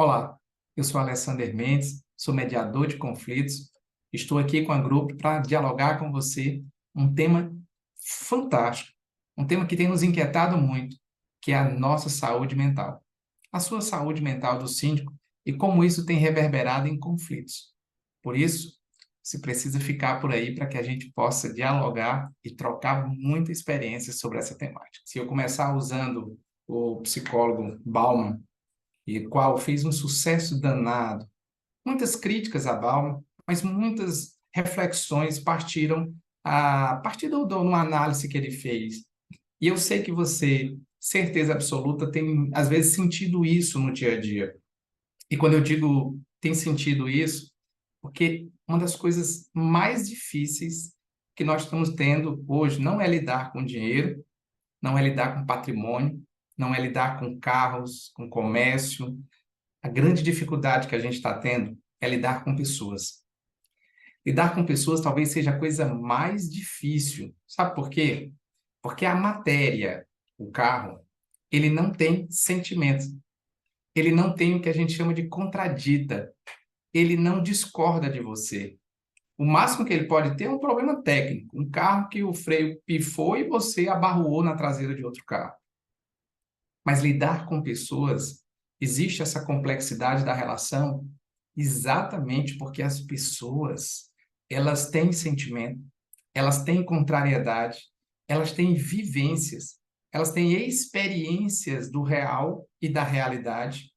Olá, eu sou Alessander Mendes, sou mediador de conflitos. Estou aqui com a grupo para dialogar com você um tema fantástico, um tema que tem nos inquietado muito, que é a nossa saúde mental. A sua saúde mental do síndico e como isso tem reverberado em conflitos. Por isso, se precisa ficar por aí para que a gente possa dialogar e trocar muita experiência sobre essa temática. Se eu começar usando o psicólogo Bauman, e qual fez um sucesso danado. Muitas críticas a Bauman, mas muitas reflexões partiram a partir de uma análise que ele fez. E eu sei que você, certeza absoluta, tem às vezes sentido isso no dia a dia. E quando eu digo tem sentido isso, porque uma das coisas mais difíceis que nós estamos tendo hoje não é lidar com dinheiro, não é lidar com patrimônio, não é lidar com carros, com comércio. A grande dificuldade que a gente está tendo é lidar com pessoas. Lidar com pessoas talvez seja a coisa mais difícil. Sabe por quê? Porque a matéria, o carro, ele não tem sentimentos. Ele não tem o que a gente chama de contradita. Ele não discorda de você. O máximo que ele pode ter é um problema técnico. Um carro que o freio pifou e você abarroou na traseira de outro carro. Mas lidar com pessoas, existe essa complexidade da relação exatamente porque as pessoas, elas têm sentimento, elas têm contrariedade, elas têm vivências, elas têm experiências do real e da realidade.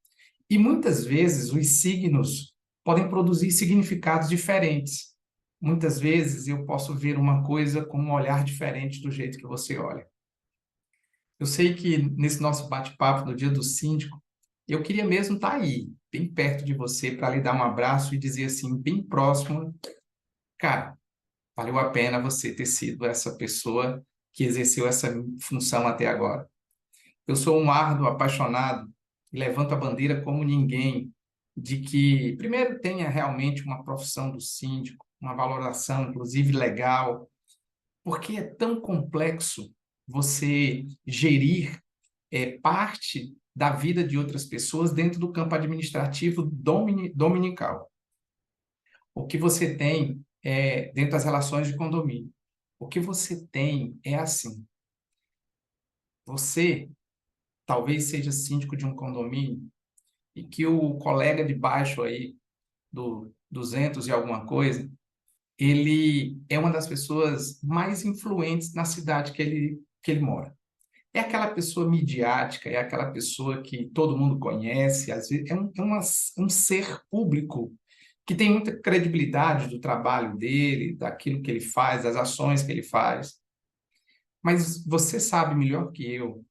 E muitas vezes os signos podem produzir significados diferentes. Muitas vezes eu posso ver uma coisa com um olhar diferente do jeito que você olha. Eu sei que nesse nosso bate-papo no dia do síndico, eu queria mesmo estar aí, bem perto de você, para lhe dar um abraço e dizer assim, bem próximo, cara, valeu a pena você ter sido essa pessoa que exerceu essa função até agora. Eu sou um árduo apaixonado e levanto a bandeira como ninguém de que, primeiro, tenha realmente uma profissão do síndico, uma valoração, inclusive legal, porque é tão complexo você gerir parte da vida de outras pessoas dentro do campo administrativo dominical. O que você tem dentro das relações de condomínio. O que você tem é assim: você talvez seja síndico de um condomínio e que o colega de baixo aí, do 200 e alguma coisa, ele é uma das pessoas mais influentes na cidade que ele mora. É aquela pessoa midiática, é aquela pessoa que todo mundo conhece, às vezes um ser público que tem muita credibilidade do trabalho dele, daquilo que ele faz, das ações que ele faz. Mas você sabe melhor que eu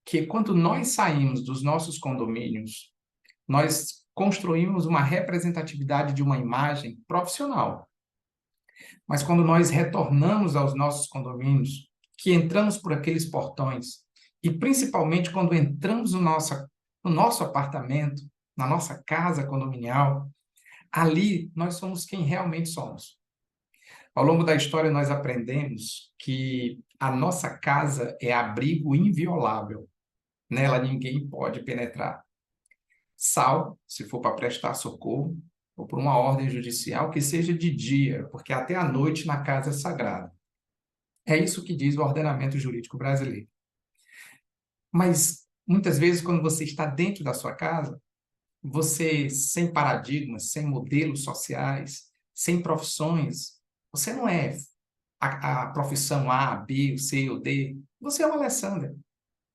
que quando nós saímos dos nossos condomínios, nós construímos uma representatividade de uma imagem profissional. Mas quando nós retornamos aos nossos condomínios, que entramos por aqueles portões, e principalmente quando entramos no nosso apartamento, na nossa casa condominial, ali nós somos quem realmente somos. Ao longo da história, nós aprendemos que a nossa casa é abrigo inviolável. Nela ninguém pode penetrar. Salvo, se for para prestar socorro, ou por uma ordem judicial, que seja de dia, porque até a noite na casa é sagrada. É isso que diz o ordenamento jurídico brasileiro. Mas, muitas vezes, quando você está dentro da sua casa, você, sem paradigmas, sem modelos sociais, sem profissões, você não é a profissão A, B, C ou D. Você é o Alessandro,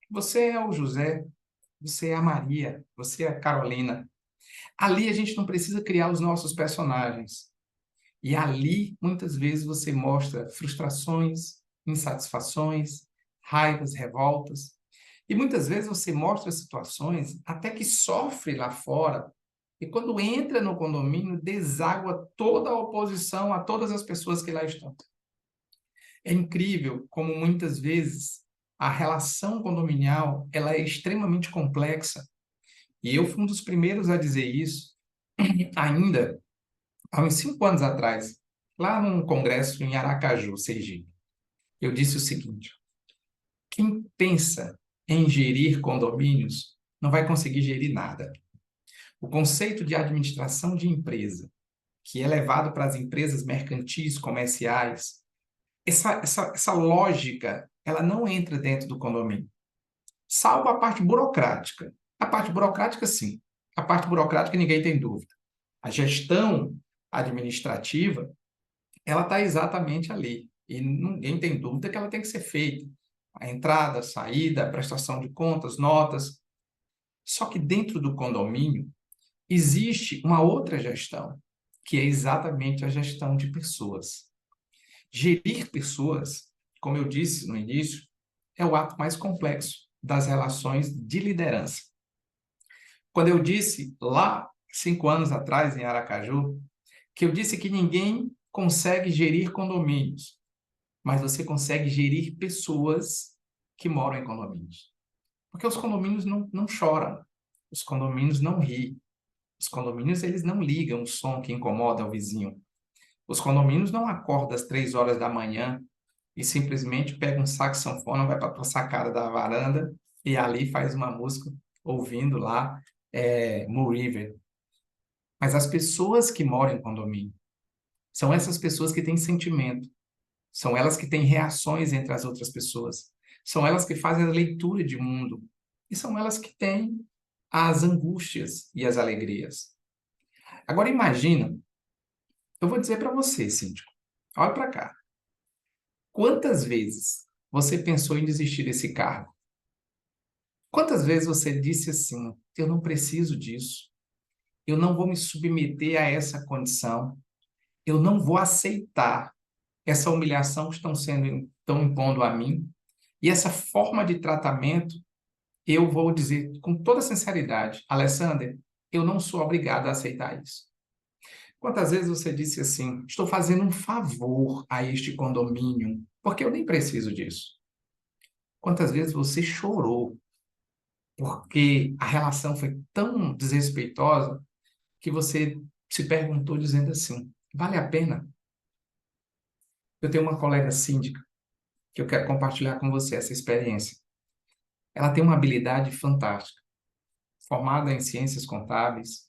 você é o José, você é a Maria, você é a Carolina. Ali a gente não precisa criar os nossos personagens. E ali, muitas vezes, você mostra frustrações, insatisfações, raivas, revoltas. E muitas vezes você mostra situações até que sofre lá fora. E quando entra no condomínio, deságua toda a oposição a todas as pessoas que lá estão. É incrível como muitas vezes a relação condominial ela é extremamente complexa. E eu fui um dos primeiros a dizer isso, ainda há uns 5 anos atrás, lá num congresso em Aracaju, Sergipe. Eu disse o seguinte: quem pensa em gerir condomínios não vai conseguir gerir nada. O conceito de administração de empresa, que é levado para as empresas mercantis, comerciais, essa lógica, ela não entra dentro do condomínio, salvo a parte burocrática. A parte burocrática, sim. A parte burocrática, ninguém tem dúvida. A gestão administrativa, ela está exatamente ali. E ninguém tem dúvida que ela tem que ser feita. A entrada, a saída, a prestação de contas, notas. Só que dentro do condomínio, existe uma outra gestão, que é exatamente a gestão de pessoas. Gerir pessoas, como eu disse no início, é o ato mais complexo das relações de liderança. Quando eu disse lá, 5 anos atrás, em Aracaju, que eu disse que ninguém consegue gerir condomínios, mas você consegue gerir pessoas que moram em condomínios. Porque os condomínios não choram, os condomínios não riem, os condomínios eles não ligam o som que incomoda o vizinho. Os condomínios não acordam às 3 horas da manhã e simplesmente pega um sax sanfona, vai para a sacada da varanda e ali faz uma música ouvindo lá Moon River. Mas as pessoas que moram em condomínio são essas pessoas que têm sentimento, são elas que têm reações entre as outras pessoas, são elas que fazem a leitura de mundo e são elas que têm as angústias e as alegrias. Agora imagina, eu vou dizer para você, síndico, olha para cá. Quantas vezes você pensou em desistir desse cargo? Quantas vezes você disse assim: eu não preciso disso, eu não vou me submeter a essa condição, eu não vou aceitar essa humilhação que estão impondo a mim, e essa forma de tratamento, eu vou dizer com toda sinceridade, Alessander, eu não sou obrigado a aceitar isso. Quantas vezes você disse assim: estou fazendo um favor a este condomínio, porque eu nem preciso disso? Quantas vezes você chorou porque a relação foi tão desrespeitosa que você se perguntou dizendo assim: vale a pena? Eu tenho uma colega síndica que eu quero compartilhar com você essa experiência. Ela tem uma habilidade fantástica, formada em ciências contábeis,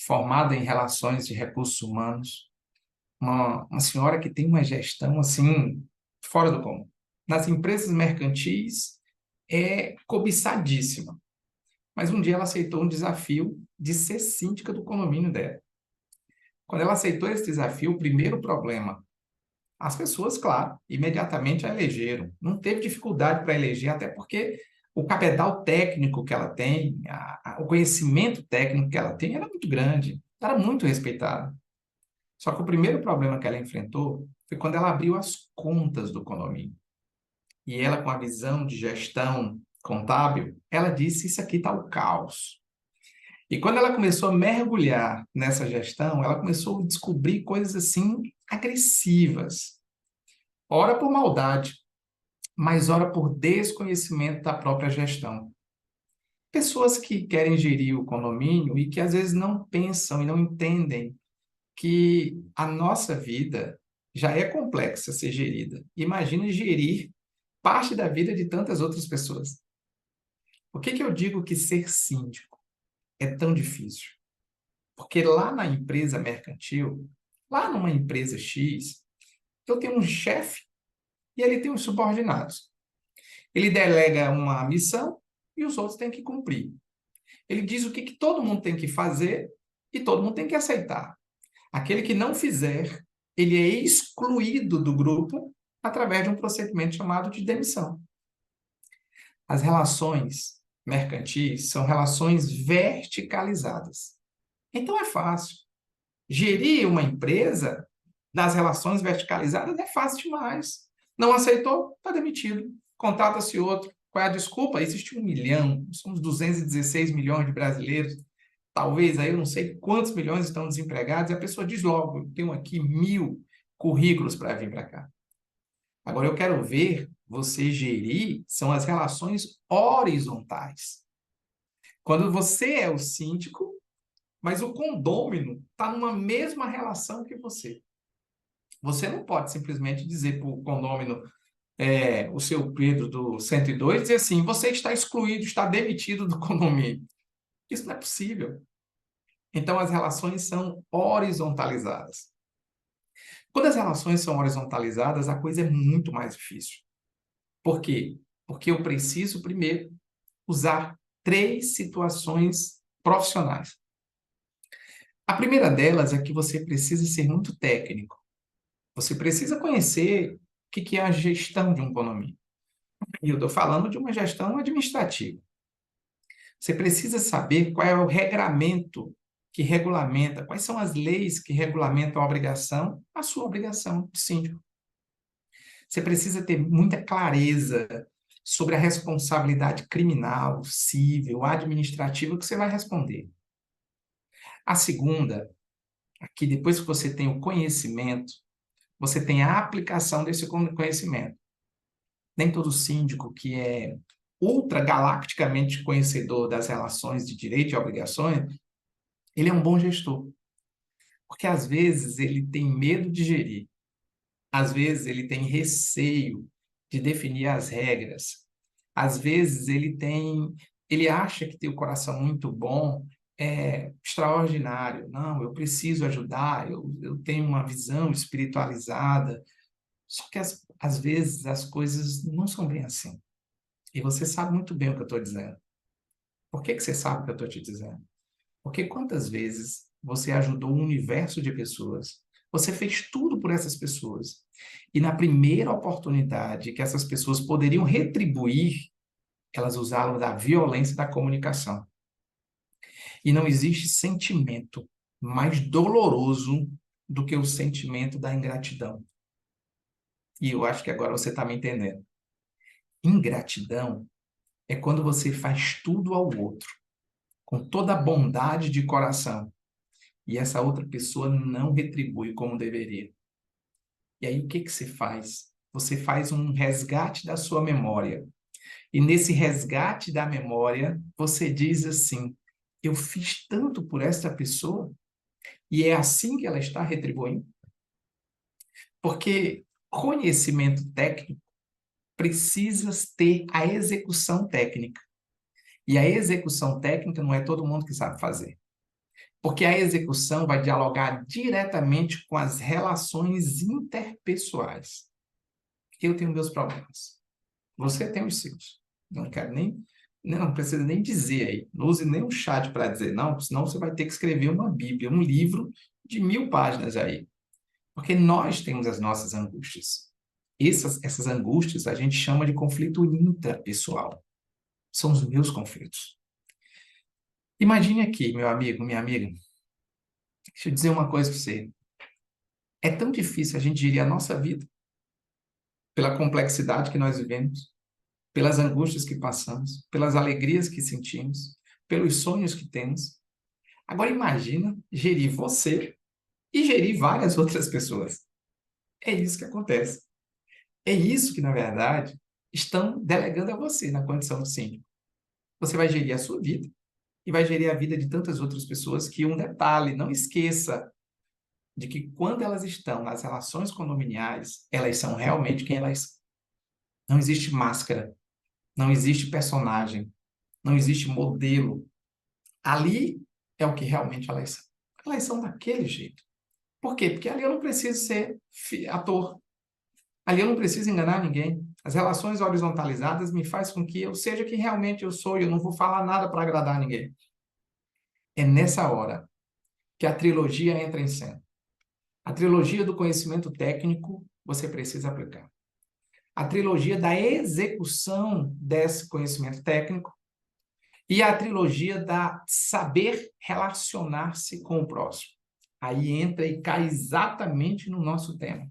formada em relações de recursos humanos, uma senhora que tem uma gestão assim fora do comum. Nas empresas mercantis é cobiçadíssima. Mas um dia ela aceitou um desafio de ser síndica do condomínio dela. Quando ela aceitou esse desafio, o primeiro problema, as pessoas, claro, imediatamente a elegeram. Não teve dificuldade para eleger, até porque o capital técnico que ela tem, o conhecimento técnico que ela tem, era muito grande, era muito respeitada. Só que o primeiro problema que ela enfrentou foi quando ela abriu as contas do condomínio. E ela, com a visão de gestão contábil, ela disse: isso aqui está o caos. E quando ela começou a mergulhar nessa gestão, ela começou a descobrir coisas assim agressivas. Ora por maldade, mas ora por desconhecimento da própria gestão. Pessoas que querem gerir o condomínio e que às vezes não pensam e não entendem que a nossa vida já é complexa ser gerida. Imagina gerir parte da vida de tantas outras pessoas. Por que eu digo que ser síndico é tão difícil? Porque lá na empresa mercantil, lá numa empresa X, eu tenho um chefe e ele tem os subordinados. Ele delega uma missão e os outros têm que cumprir. Ele diz o que todo mundo tem que fazer e todo mundo tem que aceitar. Aquele que não fizer, ele é excluído do grupo através de um procedimento chamado de demissão. As relações mercantis são relações verticalizadas. Então é fácil. Gerir uma empresa das relações verticalizadas é fácil demais. Não aceitou? Está demitido. Contrata-se outro. Qual é a desculpa? Existe 1 milhão, somos 216 milhões de brasileiros. Talvez aí eu não sei quantos milhões estão desempregados, e a pessoa diz logo: eu tenho aqui 1.000 currículos para vir para cá. Agora eu quero ver você gerir são as relações horizontais. Quando você é o síndico, mas o condômino está numa mesma relação que você. Você não pode simplesmente dizer para o condômino, o seu Pedro do 102, dizer assim: você está excluído, está demitido do condomínio. Isso não é possível. Então, as relações são horizontalizadas. Quando as relações são horizontalizadas, a coisa é muito mais difícil. Por quê? Porque eu preciso, primeiro, usar 3 situações profissionais. A primeira delas é que você precisa ser muito técnico. Você precisa conhecer o que é a gestão de um condomínio. E eu estou falando de uma gestão administrativa. Você precisa saber qual é o regramento que regulamenta, quais são as leis que regulamentam a sua obrigação de síndico. Você precisa ter muita clareza sobre a responsabilidade criminal, civil, administrativa que você vai responder. A segunda, aqui depois que você tem o conhecimento, você tem a aplicação desse conhecimento. Nem todo síndico que é ultra galacticamente conhecedor das relações de direito e obrigações, ele é um bom gestor. Porque às vezes ele tem medo de gerir, às vezes ele tem receio de definir as regras, às vezes ele acha que tem o coração muito bom, é extraordinário. Não, eu preciso ajudar, eu tenho uma visão espiritualizada. Só que às vezes as coisas não são bem assim. E você sabe muito bem o que eu estou dizendo. Por que você sabe o que eu estou te dizendo? Porque quantas vezes você ajudou um universo de pessoas, você fez tudo por essas pessoas, e na primeira oportunidade que essas pessoas poderiam retribuir, elas usaram da violência da comunicação. E não existe sentimento mais doloroso do que o sentimento da ingratidão. E eu acho que agora você está me entendendo. Ingratidão é quando você faz tudo ao outro, com toda a bondade de coração, e essa outra pessoa não retribui como deveria. E aí o que você faz? Você faz um resgate da sua memória. E nesse resgate da memória, você diz assim: eu fiz tanto por essa pessoa e é assim que ela está retribuindo? Porque conhecimento técnico precisa ter a execução técnica. E a execução técnica não é todo mundo que sabe fazer. Porque a execução vai dialogar diretamente com as relações interpessoais. Eu tenho meus problemas. Você tem os seus. Não quero nem, não precisa nem dizer aí. Não use nem o chat para dizer, não, senão você vai ter que escrever uma Bíblia, um livro de 1000 páginas aí. Porque nós temos as nossas angústias. Essas angústias a gente chama de conflito intrapessoal. São os meus conflitos. Imagine aqui, meu amigo, minha amiga, deixa eu dizer uma coisa para você. É tão difícil a gente gerir a nossa vida pela complexidade que nós vivemos, pelas angústias que passamos, pelas alegrias que sentimos, pelos sonhos que temos. Agora imagina gerir você e gerir várias outras pessoas. É isso que acontece. É isso que, na verdade, estão delegando a você na condição do síndico. Você vai gerir a sua vida e vai gerir a vida de tantas outras pessoas que, um detalhe, não esqueça de que quando elas estão nas relações condominiais, elas são realmente quem elas são. Não existe máscara, não existe personagem, não existe modelo. Ali é o que realmente elas são. Elas são daquele jeito. Por quê? Porque ali eu não preciso ser ator. Ali eu não preciso enganar ninguém. As relações horizontalizadas me fazem com que eu seja quem realmente eu sou e eu não vou falar nada para agradar ninguém. É nessa hora que a trilogia entra em cena. A trilogia do conhecimento técnico você precisa aplicar. A trilogia da execução desse conhecimento técnico e a trilogia da saber relacionar-se com o próximo. Aí entra e cai exatamente no nosso tema.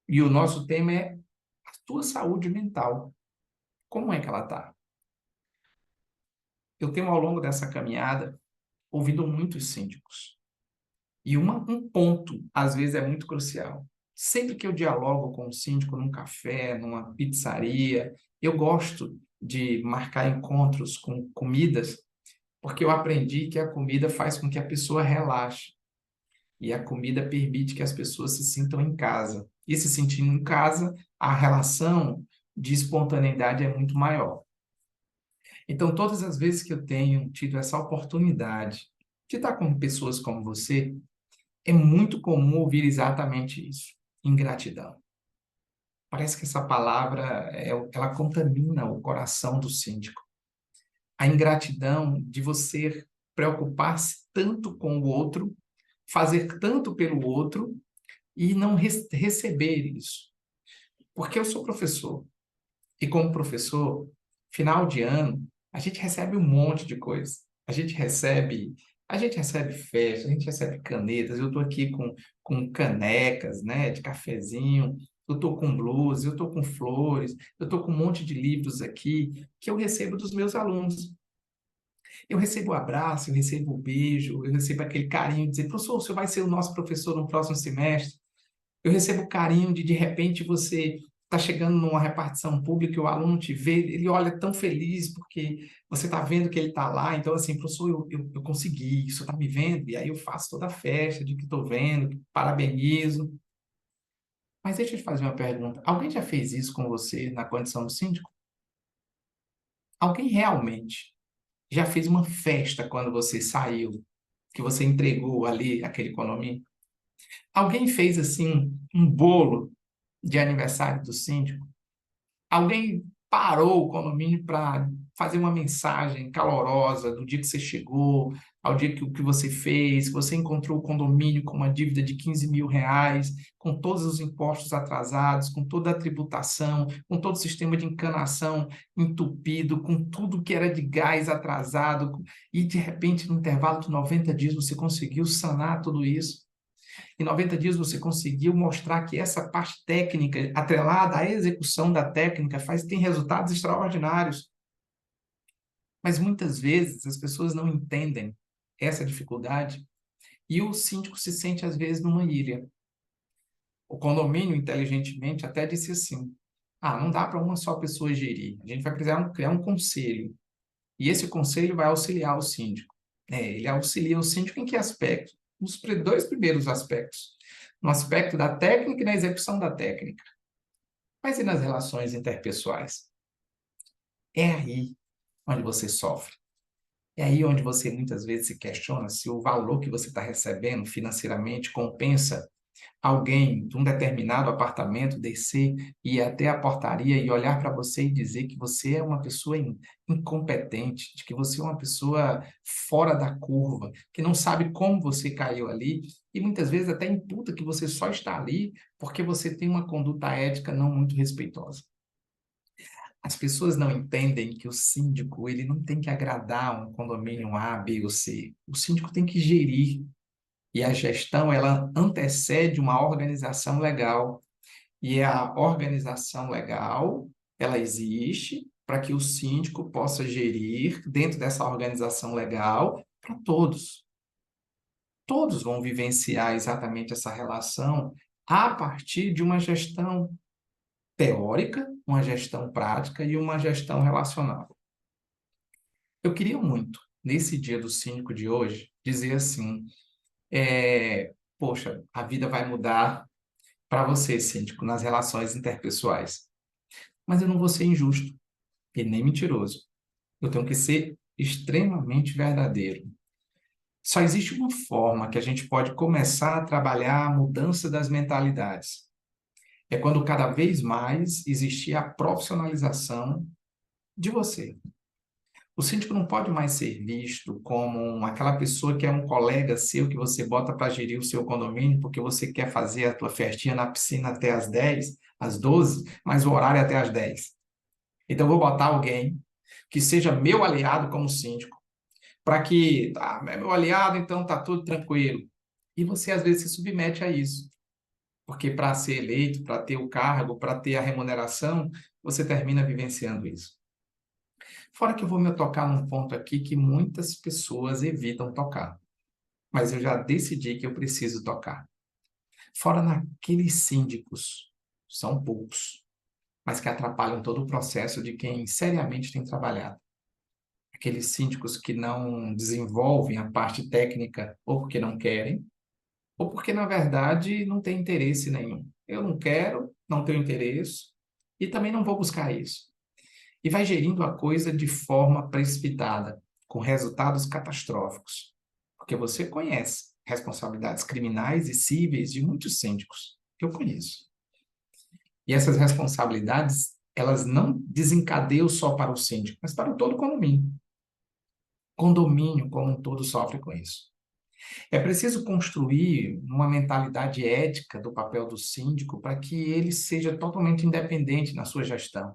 E o nosso tema é a tua saúde mental. Como é que ela está? Eu tenho, ao longo dessa caminhada, ouvido muitos síndicos. E um ponto, às vezes, é muito crucial. Sempre que eu dialogo com um síndico num café, numa pizzaria, eu gosto de marcar encontros com comidas, porque eu aprendi que a comida faz com que a pessoa relaxe. E a comida permite que as pessoas se sintam em casa. E se sentindo em casa, a relação de espontaneidade é muito maior. Então, todas as vezes que eu tenho tido essa oportunidade de estar com pessoas como você, é muito comum ouvir exatamente isso: ingratidão. Parece que essa palavra, ela contamina o coração do síndico. A ingratidão de você preocupar-se tanto com o outro, fazer tanto pelo outro e não receber isso. Porque eu sou professor. E como professor, final de ano, a gente recebe um monte de coisa. A gente recebe festa, a gente recebe canetas. Eu estou aqui com canecas, né, de cafezinho. Eu estou com blues, eu estou com flores, eu estou com um monte de livros aqui que eu recebo dos meus alunos. Eu recebo o abraço, eu recebo o beijo, eu recebo aquele carinho de dizer: professor, o senhor vai ser o nosso professor no próximo semestre. Eu recebo o carinho de repente, você está chegando numa repartição pública e o aluno te vê, ele olha tão feliz porque você está vendo que ele está lá. Então, assim, professor, eu consegui, isso está me vendo, e aí eu faço toda a festa de que estou vendo, que parabenizo. Mas deixa eu te fazer uma pergunta: alguém já fez isso com você na condição do síndico? Alguém realmente já fez uma festa quando você saiu, que você entregou ali aquele condomínio? Alguém fez assim um bolo de aniversário do síndico? Alguém parou o condomínio para fazer uma mensagem calorosa do dia que você chegou, ao dia que o que você fez, você encontrou o condomínio com uma dívida de R$ 15.000, com todos os impostos atrasados, com toda a tributação, com todo o sistema de encanação entupido, com tudo que era de gás atrasado, e de repente, no intervalo de 90 dias, você conseguiu sanar tudo isso. Em 90 dias você conseguiu mostrar que essa parte técnica, atrelada à execução da técnica, tem resultados extraordinários. Mas muitas vezes as pessoas não entendem essa dificuldade e o síndico se sente, às vezes, numa ilha. O condomínio, inteligentemente, até disse assim: ah, não dá para uma só pessoa gerir, a gente vai precisar criar um conselho. E esse conselho vai auxiliar o síndico. Ele auxilia o síndico em que aspecto? Nos dois primeiros aspectos: no aspecto da técnica e na execução da técnica. Mas e nas relações interpessoais? É aí onde você sofre. É aí onde você muitas vezes se questiona se o valor que você está recebendo financeiramente compensa alguém de um determinado apartamento descer e ir até a portaria e olhar para você e dizer que você é uma pessoa incompetente, de que você é uma pessoa fora da curva, que não sabe como você caiu ali, e muitas vezes até imputa que você só está ali porque você tem uma conduta ética não muito respeitosa. As pessoas não entendem que o síndico, ele não tem que agradar um condomínio A, B ou C. O síndico tem que gerir. E a gestão, ela antecede uma organização legal. E a organização legal, ela existe para que o síndico possa gerir dentro dessa organização legal para todos. Todos vão vivenciar exatamente essa relação a partir de uma gestão teórica, uma gestão prática e uma gestão relacional. Eu queria muito, nesse dia do síndico de hoje, dizer assim: poxa, a vida vai mudar para você, síndico, nas relações interpessoais. Mas eu não vou ser injusto e nem mentiroso. Eu tenho que ser extremamente verdadeiro. Só existe uma forma que a gente pode começar a trabalhar a mudança das mentalidades. É quando cada vez mais existir a profissionalização de você. O síndico não pode mais ser visto como aquela pessoa que é um colega seu que você bota para gerir o seu condomínio porque você quer fazer a tua festinha na piscina até às 10, às 12, mas o horário é até às 10. Então, eu vou botar alguém que seja meu aliado como síndico, para que, é meu aliado, então tá tudo tranquilo. E você, às vezes, se submete a isso, porque para ser eleito, para ter o cargo, para ter a remuneração, você termina vivenciando isso. Fora que eu vou me tocar num ponto aqui que muitas pessoas evitam tocar, mas eu já decidi que eu preciso tocar. Fora naqueles síndicos, são poucos, mas que atrapalham todo o processo de quem seriamente tem trabalhado. Aqueles síndicos que não desenvolvem a parte técnica ou porque não querem, ou porque, na verdade, não tem interesse nenhum. Eu não quero, não tenho interesse e também não vou buscar isso. E vai gerindo a coisa de forma precipitada, com resultados catastróficos. Porque você conhece responsabilidades criminais e cíveis de muitos síndicos. Eu conheço. E essas responsabilidades, elas não desencadeiam só para o síndico, mas para todo o condomínio. O condomínio como um todo sofre com isso. É preciso construir uma mentalidade ética do papel do síndico para que ele seja totalmente independente na sua gestão.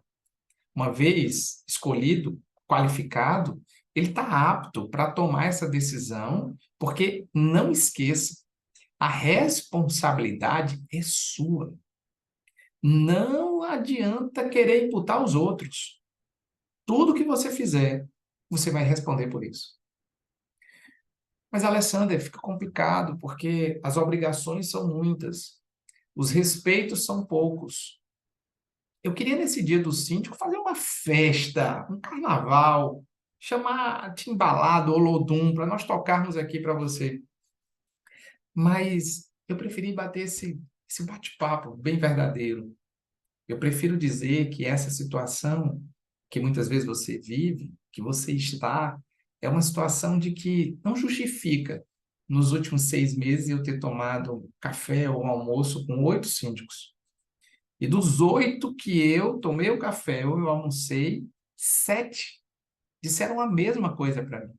Uma vez escolhido, qualificado, ele está apto para tomar essa decisão, porque não esqueça, a responsabilidade é sua. Não adianta querer imputar aos outros. Tudo que você fizer, você vai responder por isso. Mas, Alessander, fica complicado, porque as obrigações são muitas, os respeitos são poucos. Eu queria, nesse dia do síndico, fazer uma festa, um carnaval, chamar Timbalado, Olodum, para nós tocarmos aqui para você. Mas eu preferi bater esse bate-papo bem verdadeiro. Eu prefiro dizer que essa situação que muitas vezes você vive, que você está, é uma situação de que não justifica nos últimos 6 meses eu ter tomado café ou almoço com 8 síndicos. E dos 8 que eu tomei o café ou eu almocei, 7 disseram a mesma coisa para mim.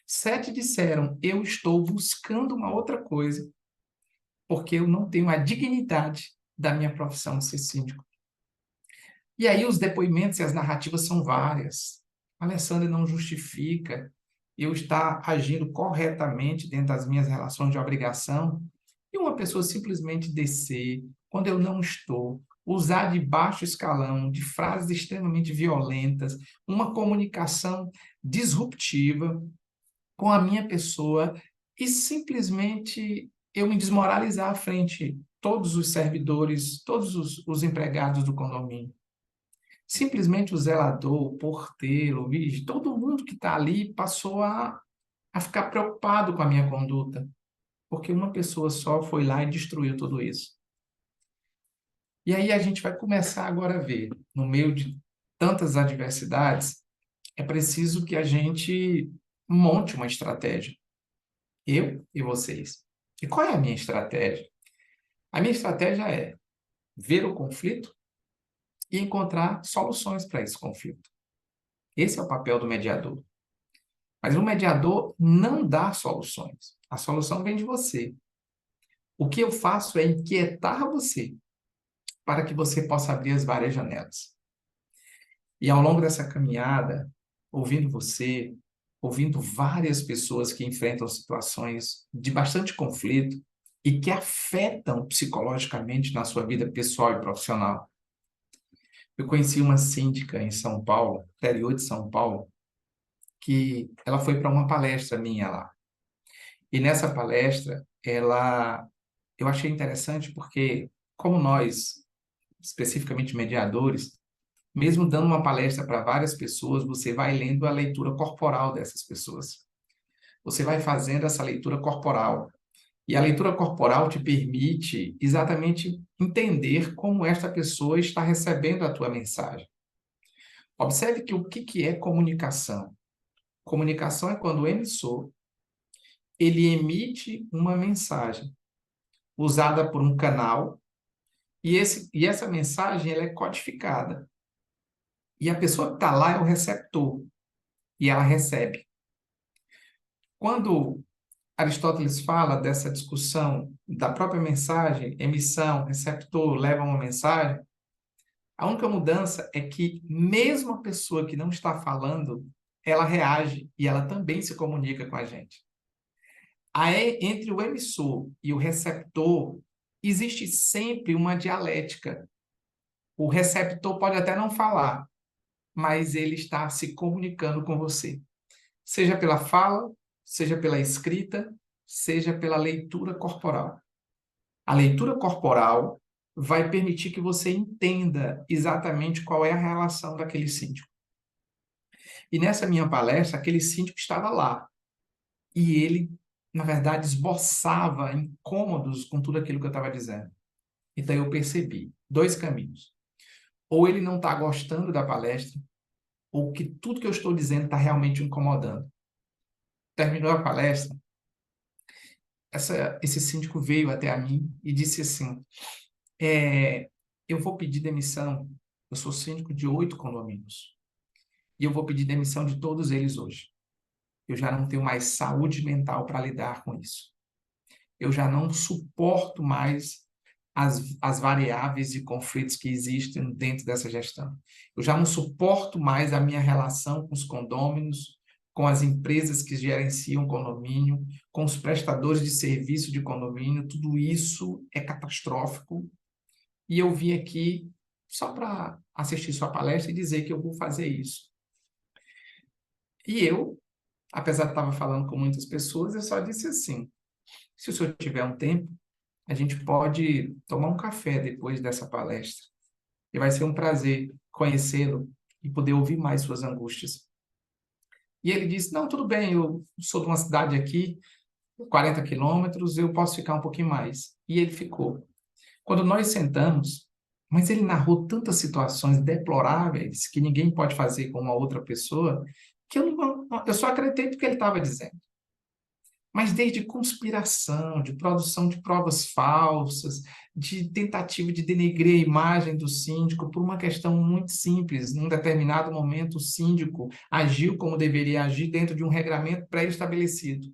7 disseram, eu estou buscando uma outra coisa, porque eu não tenho a dignidade da minha profissão de ser síndico. E aí os depoimentos e as narrativas são várias. Alessandra não justifica eu estar agindo corretamente dentro das minhas relações de obrigação e uma pessoa simplesmente descer quando eu não estou, usar de baixo escalão, de frases extremamente violentas, uma comunicação disruptiva com a minha pessoa e simplesmente eu me desmoralizar à frente todos os servidores, todos os empregados do condomínio. Simplesmente o zelador, o porteiro, o vigilante, todo mundo que está ali passou a ficar preocupado com a minha conduta, porque uma pessoa só foi lá e destruiu tudo isso. E aí a gente vai começar agora a ver, no meio de tantas adversidades, é preciso que a gente monte uma estratégia, eu e vocês. E qual é a minha estratégia? A minha estratégia é ver o conflito e encontrar soluções para esse conflito. Esse é o papel do mediador. Mas o mediador não dá soluções. A solução vem de você. O que eu faço é inquietar você para que você possa abrir as várias janelas. E ao longo dessa caminhada, ouvindo você, ouvindo várias pessoas que enfrentam situações de bastante conflito e que afetam psicologicamente na sua vida pessoal e profissional. Eu conheci uma síndica em São Paulo, interior de São Paulo, que ela foi para uma palestra minha lá. E nessa palestra, eu achei interessante porque, como nós, especificamente mediadores, mesmo dando uma palestra para várias pessoas, você vai lendo a leitura corporal dessas pessoas. Você vai fazendo essa leitura corporal. E a leitura corporal te permite exatamente entender como esta pessoa está recebendo a tua mensagem. Observe que o que é comunicação? Comunicação é quando o emissor ele emite uma mensagem usada por um canal e essa mensagem ela é codificada. E a pessoa que está lá é o receptor e ela recebe. Quando Aristóteles fala dessa discussão da própria mensagem, emissão, receptor, leva uma mensagem, a única mudança é que mesmo a pessoa que não está falando, ela reage e ela também se comunica com a gente. Aí, entre o emissor e o receptor, existe sempre uma dialética. O receptor pode até não falar, mas ele está se comunicando com você. Seja pela fala, seja pela escrita, seja pela leitura corporal. A leitura corporal vai permitir que você entenda exatamente qual é a relação daquele síndico. E nessa minha palestra, aquele síndico estava lá. E ele, na verdade, esboçava incômodos com tudo aquilo que eu estava dizendo. Então eu percebi 2 caminhos. Ou ele não está gostando da palestra, ou que tudo que eu estou dizendo está realmente incomodando. Terminou a palestra, esse síndico veio até a mim e disse assim, eu vou pedir demissão, eu sou síndico de 8 condomínios, e eu vou pedir demissão de todos eles hoje. Eu já não tenho mais saúde mental para lidar com isso. Eu já não suporto mais as variáveis de conflitos que existem dentro dessa gestão. Eu já não suporto mais a minha relação com os condôminos, com as empresas que gerenciam condomínio, com os prestadores de serviço de condomínio, tudo isso é catastrófico. E eu vim aqui só para assistir sua palestra e dizer que eu vou fazer isso. E eu, apesar de estar falando com muitas pessoas, eu só disse assim, se o senhor tiver um tempo, a gente pode tomar um café depois dessa palestra. E vai ser um prazer conhecê-lo e poder ouvir mais suas angústias. E ele disse, não, tudo bem, eu sou de uma cidade aqui, 40 quilômetros, eu posso ficar um pouquinho mais. E ele ficou. Quando nós sentamos, mas ele narrou tantas situações deploráveis que ninguém pode fazer com uma outra pessoa, que eu só acreditei porque ele estava dizendo. Mas desde conspiração, de produção de provas falsas, de tentativa de denegrir a imagem do síndico por uma questão muito simples. Num determinado momento, o síndico agiu como deveria agir dentro de um regramento pré-estabelecido.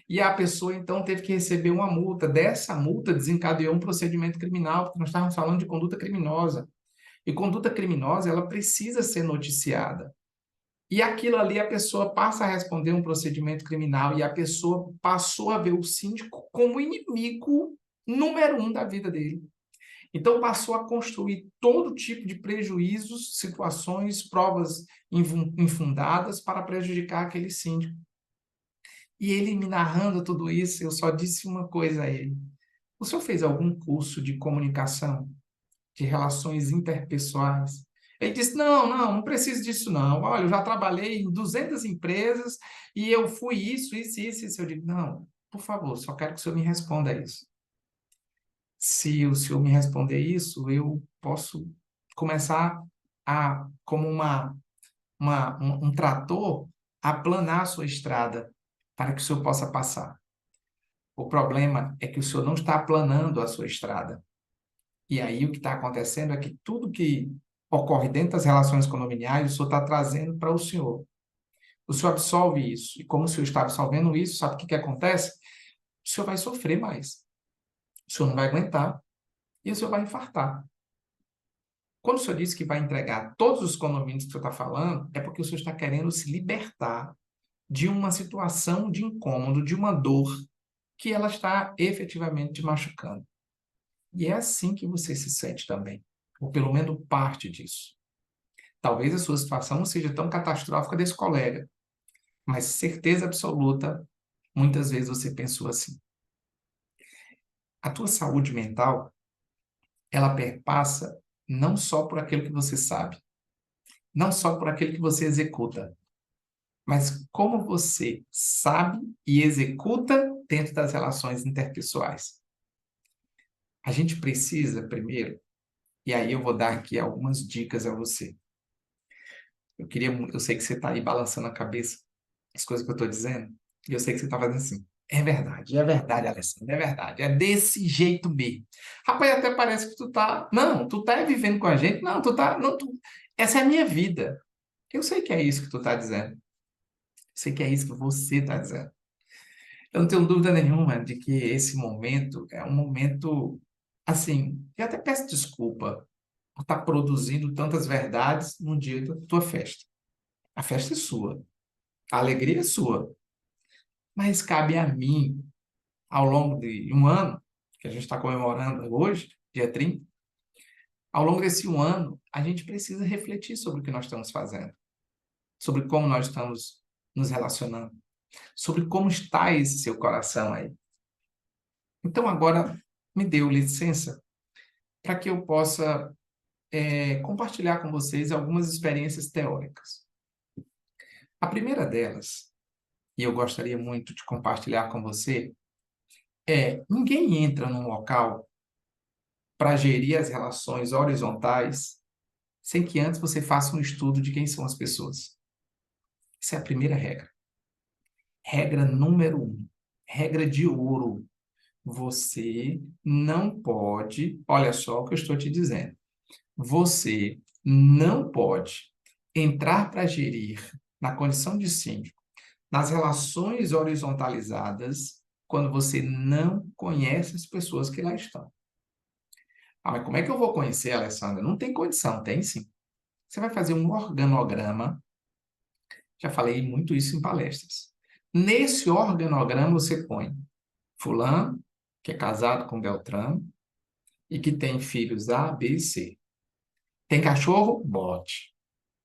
E a pessoa, então, teve que receber uma multa. Dessa multa desencadeou um procedimento criminal, porque nós estávamos falando de conduta criminosa. E conduta criminosa, ela precisa ser noticiada. E aquilo ali a pessoa passa a responder um procedimento criminal e a pessoa passou a ver o síndico como inimigo número 1 da vida dele. Então passou a construir todo tipo de prejuízos, situações, provas infundadas para prejudicar aquele síndico. E ele me narrando tudo isso, eu só disse uma coisa a ele. O senhor fez algum curso de comunicação, de relações interpessoais? Ele disse, não preciso disso não. Olha, eu já trabalhei em 200 empresas e eu fui isso. Eu digo, não, por favor, só quero que o senhor me responda isso. Se o senhor me responder isso, eu posso começar como um trator, a planar a sua estrada para que o senhor possa passar. O problema é que o senhor não está aplanando a sua estrada. E aí o que está acontecendo é que tudo que ocorre dentro das relações condominiais, o senhor está trazendo para o senhor. O senhor absorve isso. E como o senhor está absorvendo isso, sabe o que acontece? O senhor vai sofrer mais. O senhor não vai aguentar e o senhor vai infartar. Quando o senhor diz que vai entregar todos os condomínios que o senhor está falando, é porque o senhor está querendo se libertar de uma situação de incômodo, de uma dor que ela está efetivamente te machucando. E é assim que você se sente também, ou pelo menos parte disso. Talvez a sua situação não seja tão catastrófica desse colega, mas certeza absoluta, muitas vezes você pensou assim. A tua saúde mental, ela perpassa não só por aquilo que você sabe, não só por aquilo que você executa, mas como você sabe e executa dentro das relações interpessoais. A gente precisa, primeiro, e aí eu vou dar aqui algumas dicas a você. Eu sei que você está aí balançando a cabeça, as coisas que eu estou dizendo, e eu sei que você está fazendo assim. É verdade, Alessandro, é verdade. É desse jeito mesmo. Rapaz, até parece que tu tá. Não, tu tá vivendo com a gente. Não, tu tá. Não, essa é a minha vida. Eu sei que é isso que tu tá dizendo. Eu sei que é isso que você tá dizendo. Eu não tenho dúvida nenhuma de que esse momento é um momento, assim, eu até peço desculpa por estar produzindo tantas verdades no dia da tua festa. A festa é sua, a alegria é sua, mas cabe a mim, ao longo de um ano, que a gente está comemorando hoje, dia 30, ao longo desse um ano, a gente precisa refletir sobre o que nós estamos fazendo, sobre como nós estamos nos relacionando, sobre como está esse seu coração aí. Então, agora, me dê licença para que eu possa compartilhar com vocês algumas experiências teóricas. A primeira delas, e eu gostaria muito de compartilhar com você, ninguém entra num local para gerir as relações horizontais sem que antes você faça um estudo de quem são as pessoas. Essa é a primeira regra. Regra número 1. Regra de ouro. Você não pode, olha só o que eu estou te dizendo. Você não pode entrar para gerir na condição de síndico, nas relações horizontalizadas, quando você não conhece as pessoas que lá estão. Ah, mas como é que eu vou conhecer, Alessandra? Não tem condição, tem sim. Você vai fazer um organograma, já falei muito isso em palestras. Nesse organograma você põe fulano, que é casado com Beltrano, e que tem filhos A, B e C. Tem cachorro? Bote.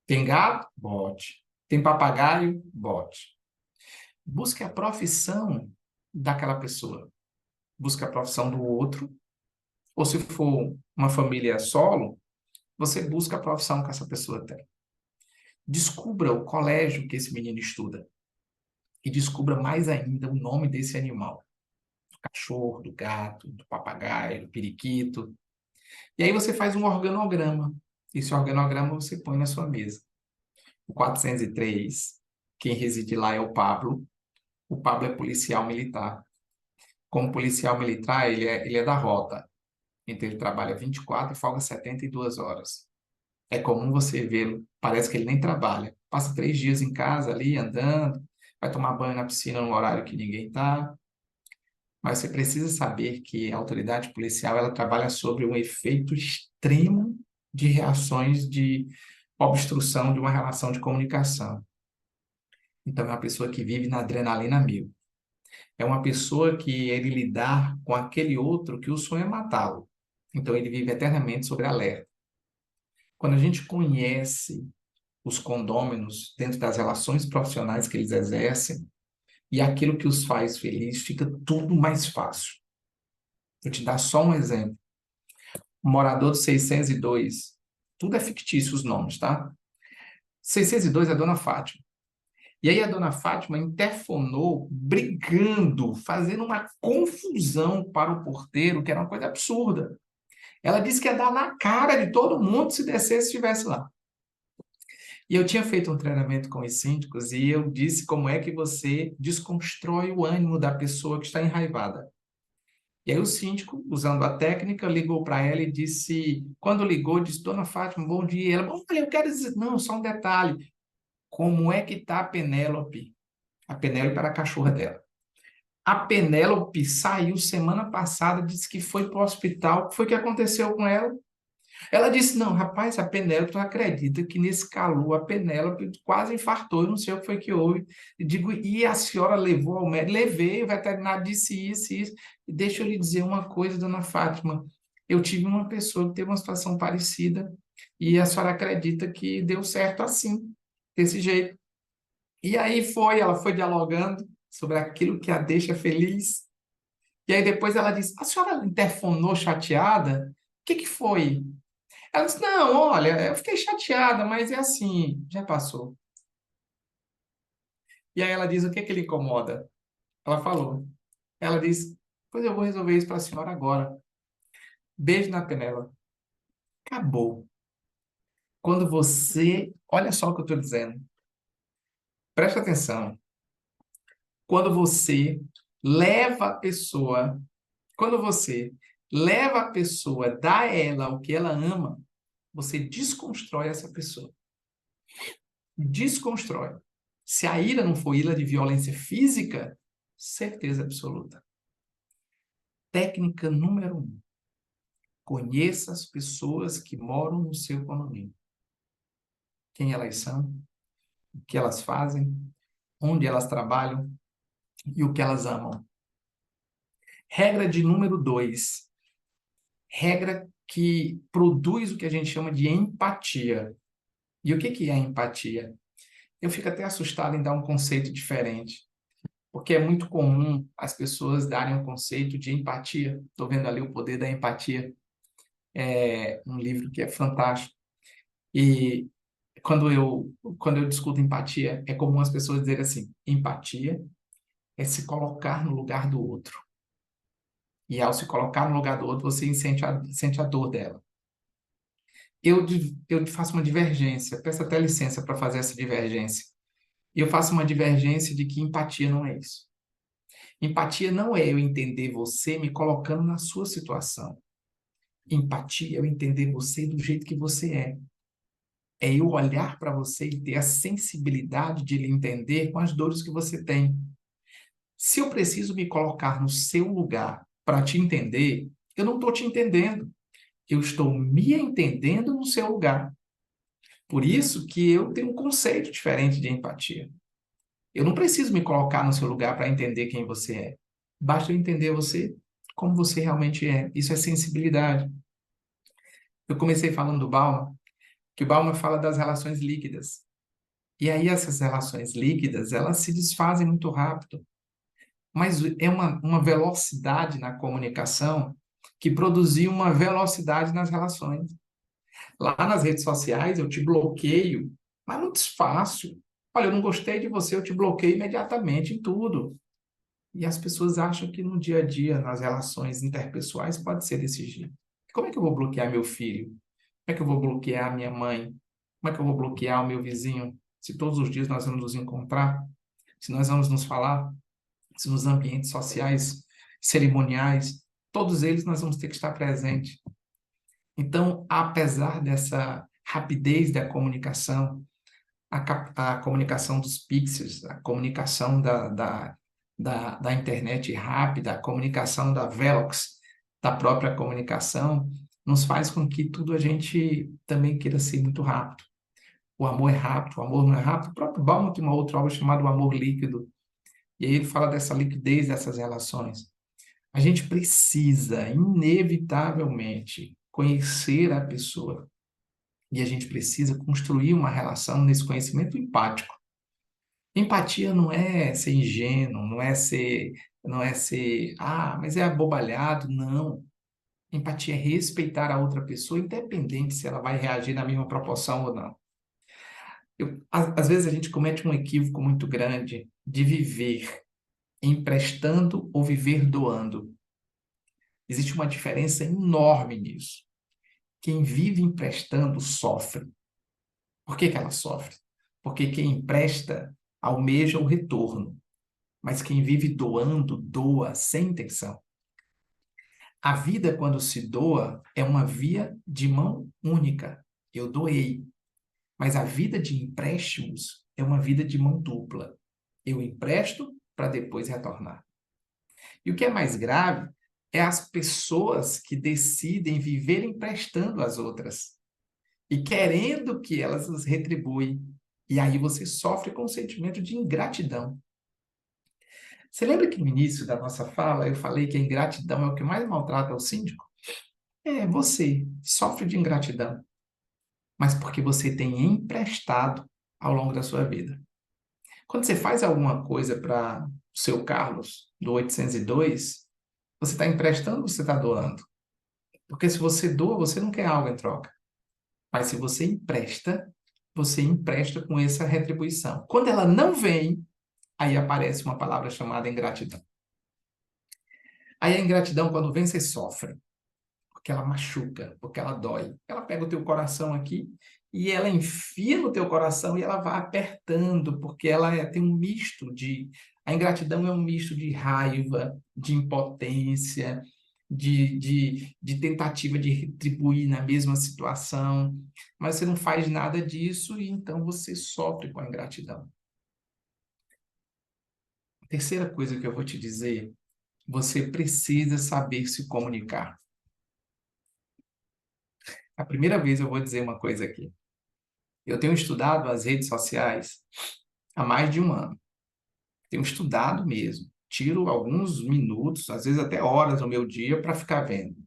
Tem gato? Bote. Tem papagaio? Bote. Busque a profissão daquela pessoa. Busque a profissão do outro. Ou se for uma família solo, você busca a profissão que essa pessoa tem. Descubra o colégio que esse menino estuda. E descubra mais ainda o nome desse animal. Do cachorro, do gato, do papagaio, do periquito. E aí você faz um organograma. Esse organograma você põe na sua mesa. O 403, quem reside lá é o Pablo. O Pablo é policial militar. Como policial militar, ele é da rota. Então, ele trabalha 24 e folga 72 horas. É comum você vê-lo, parece que ele nem trabalha. Passa 3 dias em casa ali, andando, vai tomar banho na piscina no horário que ninguém está. Mas você precisa saber que a autoridade policial ela trabalha sobre um efeito extremo de reações de obstrução de uma relação de comunicação. Então, é uma pessoa que vive na adrenalina mil. É uma pessoa que ele lidar com aquele outro que o sonho é matá-lo. Então, ele vive eternamente sobre alerta. Quando a gente conhece os condôminos dentro das relações profissionais que eles exercem e aquilo que os faz felizes, fica tudo mais fácil. Vou te dar só um exemplo. O morador do 602, tudo é fictício os nomes, tá? 602 é a Dona Fátima. E aí a Dona Fátima interfonou, brigando, fazendo uma confusão para o porteiro, que era uma coisa absurda. Ela disse que ia dar na cara de todo mundo se descesse e estivesse lá. E eu tinha feito um treinamento com os síndicos e eu disse como é que você desconstrói o ânimo da pessoa que está enraivada. E aí o síndico, usando a técnica, ligou para ela e disse, quando ligou, disse, Dona Fátima, bom dia. Ela, bom, eu quero dizer, não, só um detalhe. Como é que está a Penélope? A Penélope era a cachorra dela. A Penélope saiu semana passada, disse que foi para o hospital. O que foi que aconteceu com ela? Ela disse, não, rapaz, a Penélope não acredita que nesse calor a Penélope quase infartou, eu não sei o que foi que houve. Eu digo, e a senhora levou ao médico? Levei, o veterinário disse isso, isso. E deixa eu lhe dizer uma coisa, dona Fátima, eu tive uma pessoa que teve uma situação parecida e a senhora acredita que deu certo assim, desse jeito. E aí ela foi dialogando sobre aquilo que a deixa feliz. E aí depois ela disse, a senhora interfonou chateada? O que que foi? Ela disse, não, olha, eu fiquei chateada, mas é assim, já passou. E aí ela diz, o que que lhe incomoda? Ela falou. Ela disse, pois eu vou resolver isso para a senhora agora. Beijo na Penela. Acabou. Quando você, olha só o que eu estou dizendo, presta atenção. Quando você leva a pessoa, quando você leva a pessoa, dá a ela o que ela ama, você desconstrói essa pessoa. Desconstrói. Se a ira não for ira de violência física, certeza absoluta. Técnica número 1. Conheça as pessoas que moram no seu condomínio. Quem elas são, o que elas fazem, onde elas trabalham e o que elas amam. Regra de número 2. Regra que produz o que a gente chama de empatia. E o que é empatia? Eu fico até assustado em dar um conceito diferente. Porque é muito comum as pessoas darem um conceito de empatia. Estou vendo ali O Poder da Empatia, é um livro que é fantástico. E quando eu discuto empatia, é comum as pessoas dizerem assim: empatia é se colocar no lugar do outro. E ao se colocar no lugar do outro, você sente a dor dela. Eu faço uma divergência, peço até licença para fazer essa divergência. E eu faço uma divergência de que empatia não é isso. Empatia não é eu entender você me colocando na sua situação. Empatia é eu entender você do jeito que você é. É eu olhar para você e ter a sensibilidade de lhe entender com as dores que você tem. Se eu preciso me colocar no seu lugar para te entender, eu não estou te entendendo. Eu estou me entendendo no seu lugar. Por isso que eu tenho um conceito diferente de empatia. Eu não preciso me colocar no seu lugar para entender quem você é. Basta eu entender você como você realmente é. Isso é sensibilidade. Eu comecei falando do Bauman, que o Bauman fala das relações líquidas. E aí essas relações líquidas, elas se desfazem muito rápido. Mas é uma velocidade na comunicação que produziu uma velocidade nas relações. Lá nas redes sociais, eu te bloqueio, mas muito fácil. Olha, eu não gostei de você, eu te bloqueio imediatamente em tudo. E as pessoas acham que no dia a dia, nas relações interpessoais, pode ser desse jeito. Como é que eu vou bloquear meu filho? Como é que eu vou bloquear minha mãe? Como é que eu vou bloquear o meu vizinho? Se todos os dias nós vamos nos encontrar, se nós vamos nos falar, se nos ambientes sociais, cerimoniais, todos eles nós vamos ter que estar presente. Então, apesar dessa rapidez da comunicação, a comunicação dos pixels, a comunicação da internet rápida, a comunicação da Velox, da própria comunicação, nos faz com que tudo a gente também queira ser muito rápido. O amor é rápido, o amor não é rápido. O próprio Bauman tem uma outra obra chamada O Amor Líquido, e aí ele fala dessa liquidez dessas relações. A gente precisa, inevitavelmente, conhecer a pessoa. E a gente precisa construir uma relação nesse conhecimento empático. Empatia não é ser ingênuo, não é ser, mas é abobalhado, não. Empatia é respeitar a outra pessoa, independente se ela vai reagir na mesma proporção ou não. Às vezes a gente comete um equívoco muito grande de viver emprestando ou viver doando. Existe uma diferença enorme nisso. Quem vive emprestando sofre. Por que que ela sofre? Porque quem empresta almeja o retorno, mas quem vive doando, doa sem intenção. A vida, quando se doa, é uma via de mão única. Eu doei. Mas a vida de empréstimos é uma vida de mão dupla. Eu empresto para depois retornar. E o que é mais grave é as pessoas que decidem viver emprestando às outras e querendo que elas as retribuem. E aí você sofre com o sentimento de ingratidão. Você lembra que no início da nossa fala eu falei que a ingratidão é o que mais maltrata o síndico? É, você sofre de ingratidão, mas porque você tem emprestado ao longo da sua vida. Quando você faz alguma coisa para o seu Carlos, do 802, você está emprestando ou você está doando? Porque se você doa, você não quer algo em troca. Mas se você empresta com essa retribuição. Quando ela não vem, aí aparece uma palavra chamada ingratidão. Aí a ingratidão, quando vem, você sofre, porque ela machuca, porque ela dói. Ela pega o teu coração aqui e ela enfia no teu coração e ela vai apertando, porque tem um misto de... A ingratidão é um misto de raiva, de impotência, de tentativa de retribuir na mesma situação, mas você não faz nada disso e então você sofre com a ingratidão. A terceira coisa que eu vou te dizer, você precisa saber se comunicar. A primeira vez eu vou dizer uma coisa aqui. Eu tenho estudado as redes sociais há mais de um ano. Tenho estudado mesmo. Tiro alguns minutos, às vezes até horas do meu dia para ficar vendo.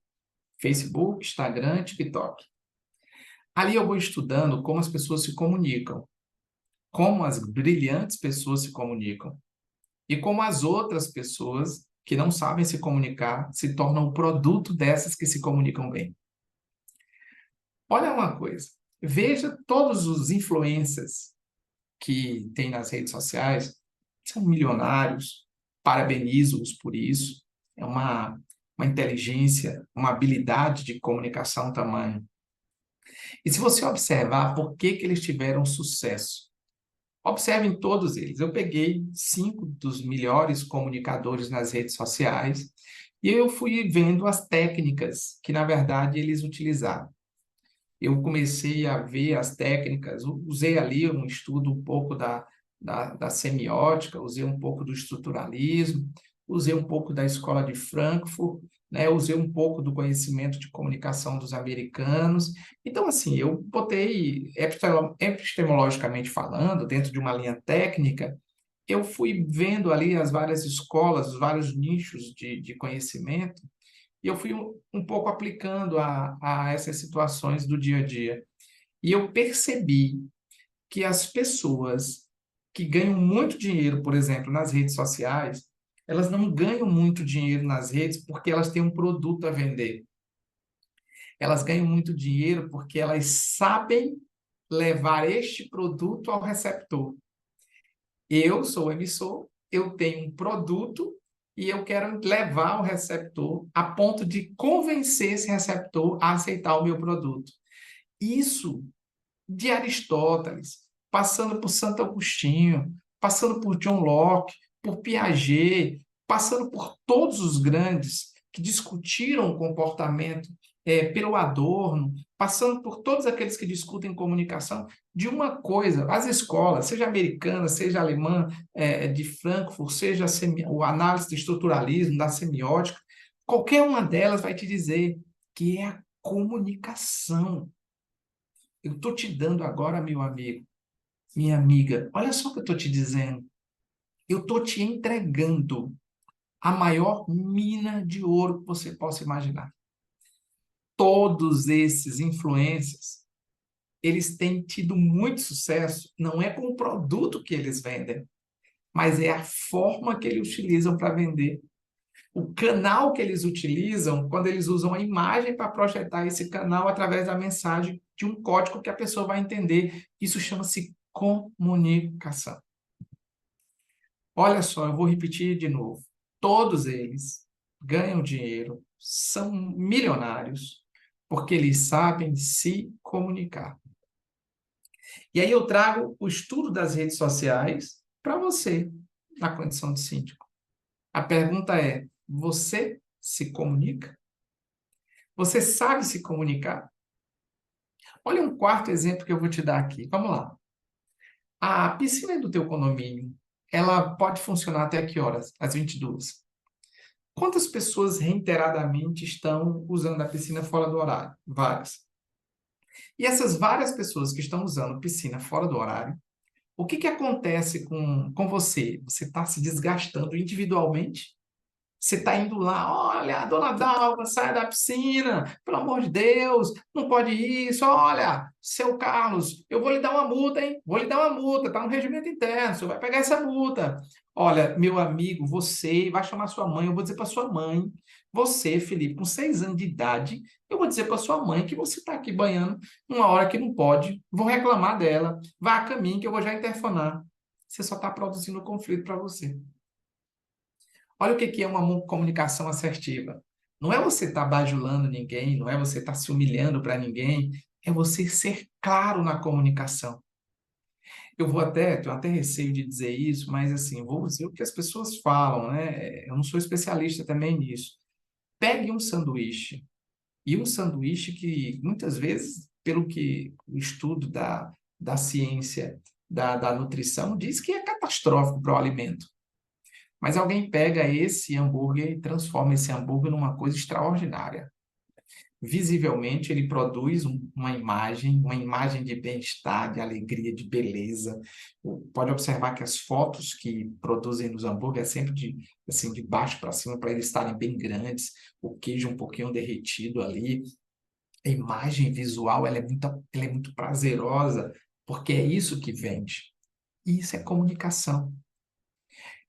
Facebook, Instagram, TikTok. Ali eu vou estudando como as pessoas se comunicam, como as brilhantes pessoas se comunicam e como as outras pessoas que não sabem se comunicar se tornam o produto dessas que se comunicam bem. Olha uma coisa, veja todos os influencers que tem nas redes sociais, são milionários, parabenizo-os por isso, é uma inteligência, uma habilidade de comunicação tamanho. E se você observar por que eles tiveram sucesso, Observem todos eles. Eu peguei 5 dos melhores comunicadores nas redes sociais e eu fui vendo as técnicas que, na verdade, eles utilizaram. Eu comecei a ver as técnicas, usei ali um estudo um pouco da semiótica, usei um pouco do estruturalismo, usei um pouco da escola de Frankfurt, né? Usei um pouco do conhecimento de comunicação dos americanos. Então, assim, eu botei, epistemologicamente falando, dentro de uma linha técnica, eu fui vendo ali as várias escolas, os vários nichos de conhecimento, e eu fui um pouco aplicando a essas situações do dia a dia. E eu percebi que as pessoas que ganham muito dinheiro, por exemplo, nas redes sociais, elas não ganham muito dinheiro nas redes porque elas têm um produto a vender. Elas ganham muito dinheiro porque elas sabem levar este produto ao receptor. Eu sou o emissor, eu tenho um produto e eu quero levar ao receptor a ponto de convencer esse receptor a aceitar o meu produto. Isso de Aristóteles, passando por Santo Agostinho, passando por John Locke, por Piaget, passando por todos os grandes que discutiram o comportamento, pelo Adorno, passando por todos aqueles que discutem comunicação, de uma coisa, as escolas, seja americana, seja alemã, de Frankfurt, seja o análise do estruturalismo, da semiótica, qualquer uma delas vai te dizer que é a comunicação. Eu estou te dando agora, meu amigo, minha amiga, olha só o que eu estou te dizendo. Eu estou te entregando a maior mina de ouro que você possa imaginar. Todos esses influencers, eles têm tido muito sucesso, não é com o produto que eles vendem, mas é a forma que eles utilizam para vender. O canal que eles utilizam, quando eles usam a imagem para projetar esse canal através da mensagem de um código que a pessoa vai entender. Isso chama-se comunicação. Olha só, eu vou repetir de novo. Todos eles ganham dinheiro, são milionários, porque eles sabem se comunicar. E aí eu trago o estudo das redes sociais para você, na condição de síndico. A pergunta é: você se comunica? Você sabe se comunicar? Olha um quarto exemplo que eu vou te dar aqui. Vamos lá. A piscina do teu condomínio, ela pode funcionar até que horas? Às 22. Quantas pessoas reiteradamente estão usando a piscina fora do horário? Várias. E essas várias pessoas que estão usando piscina fora do horário, o que acontece com você? Você está se desgastando individualmente? Você está indo lá, olha, dona Dalva, sai da piscina, pelo amor de Deus, não pode isso. Olha, seu Carlos, eu vou lhe dar uma multa, hein? Vou lhe dar uma multa, está no regimento interno, você vai pegar essa multa. Olha, meu amigo, você vai chamar sua mãe, eu vou dizer para sua mãe, você, Felipe, com 6 anos de idade, eu vou dizer para sua mãe que você está aqui banhando uma hora que não pode, vou reclamar dela, vá a caminho que eu vou já interfonar. Você só está produzindo conflito para você. Olha o que é uma comunicação assertiva. Não é você estar bajulando ninguém, não é você estar se humilhando para ninguém, é você ser claro na comunicação. Tenho até receio de dizer isso, mas assim, eu vou dizer o que as pessoas falam, né? Eu não sou especialista também nisso. Pegue um sanduíche, e um sanduíche que muitas vezes, pelo que o estudo da ciência, da nutrição, diz que é catastrófico para o alimento. Mas alguém pega esse hambúrguer e transforma esse hambúrguer numa coisa extraordinária. Visivelmente, ele produz uma imagem de bem-estar, de alegria, de beleza. Pode observar que as fotos que produzem nos hambúrgueres é sempre assim, de baixo para cima, para eles estarem bem grandes, o queijo um pouquinho derretido ali. A imagem visual ela é muito prazerosa, porque é isso que vende. E isso é comunicação.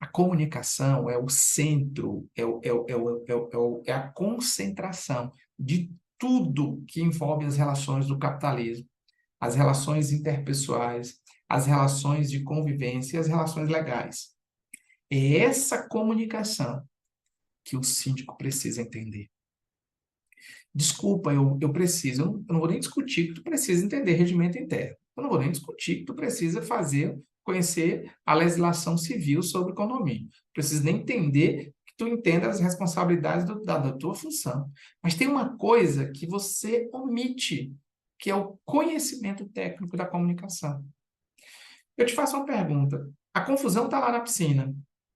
A comunicação é o centro, é a concentração de tudo que envolve as relações do capitalismo, as relações interpessoais, as relações de convivência e as relações legais. É essa comunicação que o síndico precisa entender. Desculpa, eu preciso, eu não vou nem discutir que tu precisa entender regimento interno. Eu não vou nem discutir que tu precisa fazer conhecer a legislação civil sobre condomínio. Precisa nem entender que tu entenda as responsabilidades da tua função. Mas tem uma coisa que você omite, que é o conhecimento técnico da comunicação. Eu te faço uma pergunta. A confusão está lá na piscina.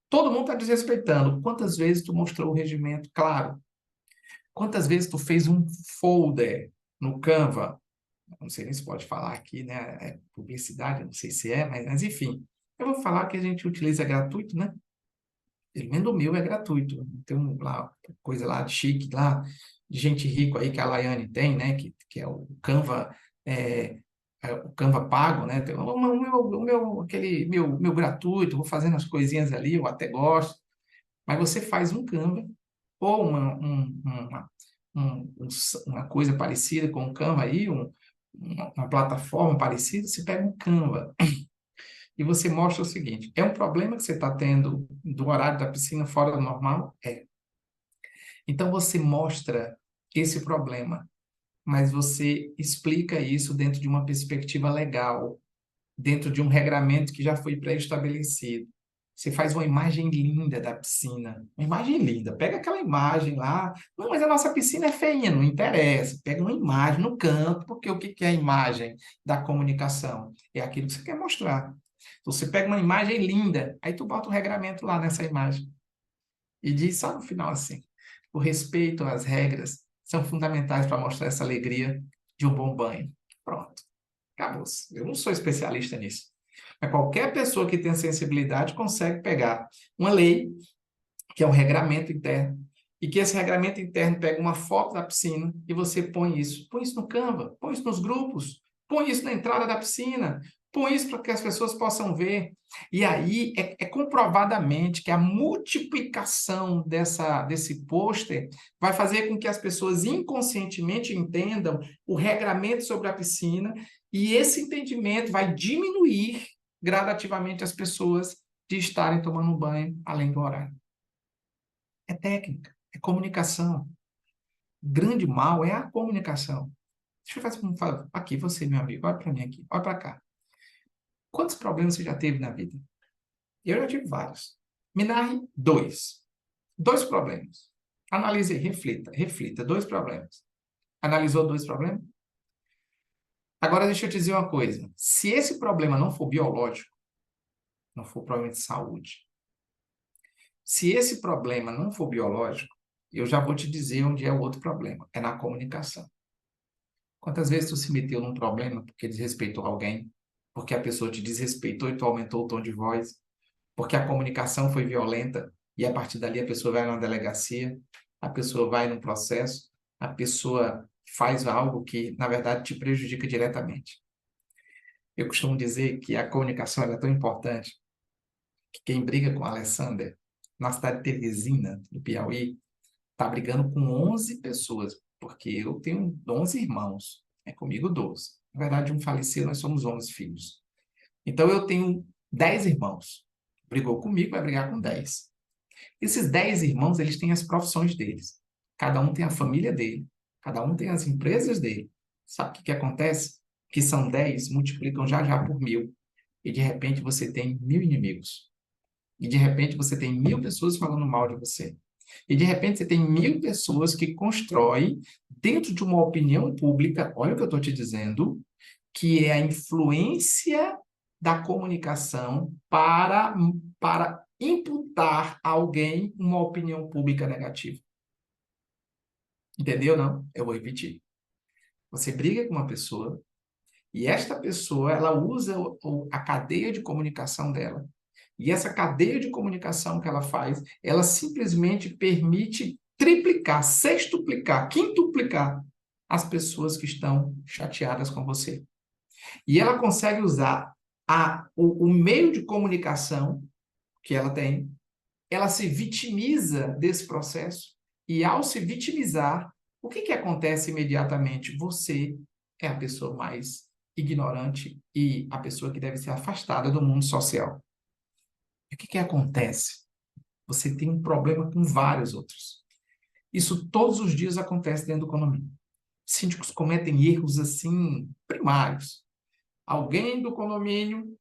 Todo mundo está desrespeitando. Quantas vezes tu mostrou o regimento claro? Quantas vezes tu fez um folder no Canva? Não sei nem se pode falar aqui, né? É publicidade, não sei se é, mas enfim. Eu vou falar que a gente utiliza gratuito, né? Pelo menos o meu é gratuito. Tem lá, coisa lá de chique, lá, de gente rica aí que a Laiane tem, né? Que é o Canva, é, o Canva pago, né? Tem aquele meu gratuito, vou fazendo as coisinhas ali, eu até gosto. Mas você faz um Canva ou uma coisa parecida com o Canva aí, uma plataforma parecida, você pega um Canva e você mostra o seguinte: é um problema que você está tendo do horário da piscina fora do normal? É. Então você mostra esse problema, mas você explica isso dentro de uma perspectiva legal, dentro de um regramento que já foi pré-estabelecido. Você faz uma imagem linda da piscina, uma imagem linda. Pega aquela imagem lá. Não, mas a nossa piscina é feinha, não interessa. Pega uma imagem no canto, porque o que que é a imagem da comunicação? É aquilo que você quer mostrar. Então, você pega uma imagem linda, aí tu bota o regramento lá nessa imagem e diz só no final assim: o respeito às regras são fundamentais para mostrar essa alegria de um bom banho. Pronto. Acabou. Eu não sou especialista nisso. Mas qualquer pessoa que tenha sensibilidade consegue pegar uma lei, que é um regramento interno, e que esse regramento interno pega uma foto da piscina e você põe isso no Canva, põe isso nos grupos, põe isso na entrada da piscina, põe isso para que as pessoas possam ver. E aí é comprovadamente que a multiplicação desse pôster vai fazer com que as pessoas inconscientemente entendam o regramento sobre a piscina e esse entendimento vai diminuir gradativamente as pessoas de estarem tomando banho além do horário. É técnica, é comunicação. O grande mal é a comunicação. Deixa eu fazer um favor. Aqui, você, meu amigo, olha para mim aqui, olha para cá. Quantos problemas você já teve na vida? Eu já tive vários. Me narre dois. Dois problemas. Analise, reflita. Dois problemas. Analisou dois problemas? Agora, deixa eu te dizer uma coisa. Se esse problema não for biológico, não for problema de saúde, se esse problema não for biológico, eu já vou te dizer onde é o outro problema. É na comunicação. Quantas vezes tu se meteu num problema porque desrespeitou alguém, porque a pessoa te desrespeitou e tu aumentou o tom de voz, porque a comunicação foi violenta e a partir dali a pessoa vai numa delegacia, a pessoa vai num processo, a pessoa faz algo que, na verdade, te prejudica diretamente. Eu costumo dizer que a comunicação é tão importante que quem briga com a Alessander, na cidade de Teresina, no Piauí, está brigando com 11 pessoas, porque eu tenho 11 irmãos, é comigo 12. Na verdade, um faleceu, nós somos 11 filhos. Então, eu tenho 10 irmãos. Brigou comigo, vai brigar com 10. Esses 10 irmãos, eles têm as profissões deles. Cada um tem a família dele. Cada um tem as empresas dele. Sabe o que que acontece? Que são 10, multiplicam já já por 1.000. E, de repente, você tem 1.000 inimigos. E, de repente, você tem 1.000 pessoas falando mal de você. E, de repente, você tem 1.000 pessoas que constroem, dentro de uma opinião pública, olha o que eu estou te dizendo, que é a influência da comunicação para imputar a alguém uma opinião pública negativa. Entendeu, não? Eu vou repetir. Você briga com uma pessoa e esta pessoa, ela usa a cadeia de comunicação dela. E essa cadeia de comunicação que ela faz, ela simplesmente permite triplicar, sextuplicar, quintuplicar as pessoas que estão chateadas com você. E ela consegue usar o meio de comunicação que ela tem, ela se vitimiza desse processo, e ao se vitimizar, o que que acontece imediatamente? Você é a pessoa mais ignorante e a pessoa que deve ser afastada do mundo social. E o que que acontece? Você tem um problema com vários outros. Isso todos os dias acontece dentro do condomínio. Síndicos cometem erros assim primários. Alguém do condomínio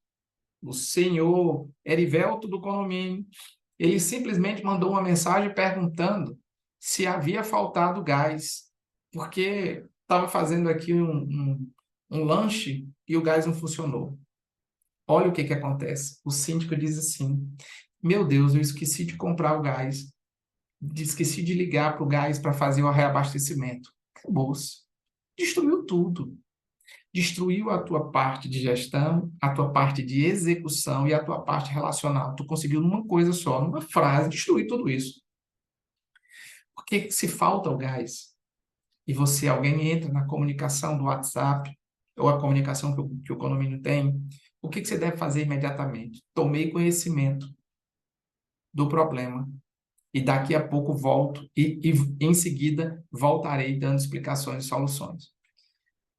o senhor Erivelto do condomínio, ele simplesmente mandou uma mensagem perguntando se havia faltado gás, porque estava fazendo aqui um lanche e o gás não funcionou. Olha o que acontece. O síndico diz assim: meu Deus, eu esqueci de comprar o gás, esqueci de ligar para o gás para fazer o reabastecimento. Acabou-se. Destruiu tudo. Destruiu a tua parte de gestão, a tua parte de execução e a tua parte relacional. Tu conseguiu numa coisa só, numa frase, destruir tudo isso. Porque se falta o gás e alguém entra na comunicação do WhatsApp ou a comunicação que o condomínio tem, o que você deve fazer imediatamente? Tomei conhecimento do problema e daqui a pouco volto e em seguida voltarei dando explicações e soluções.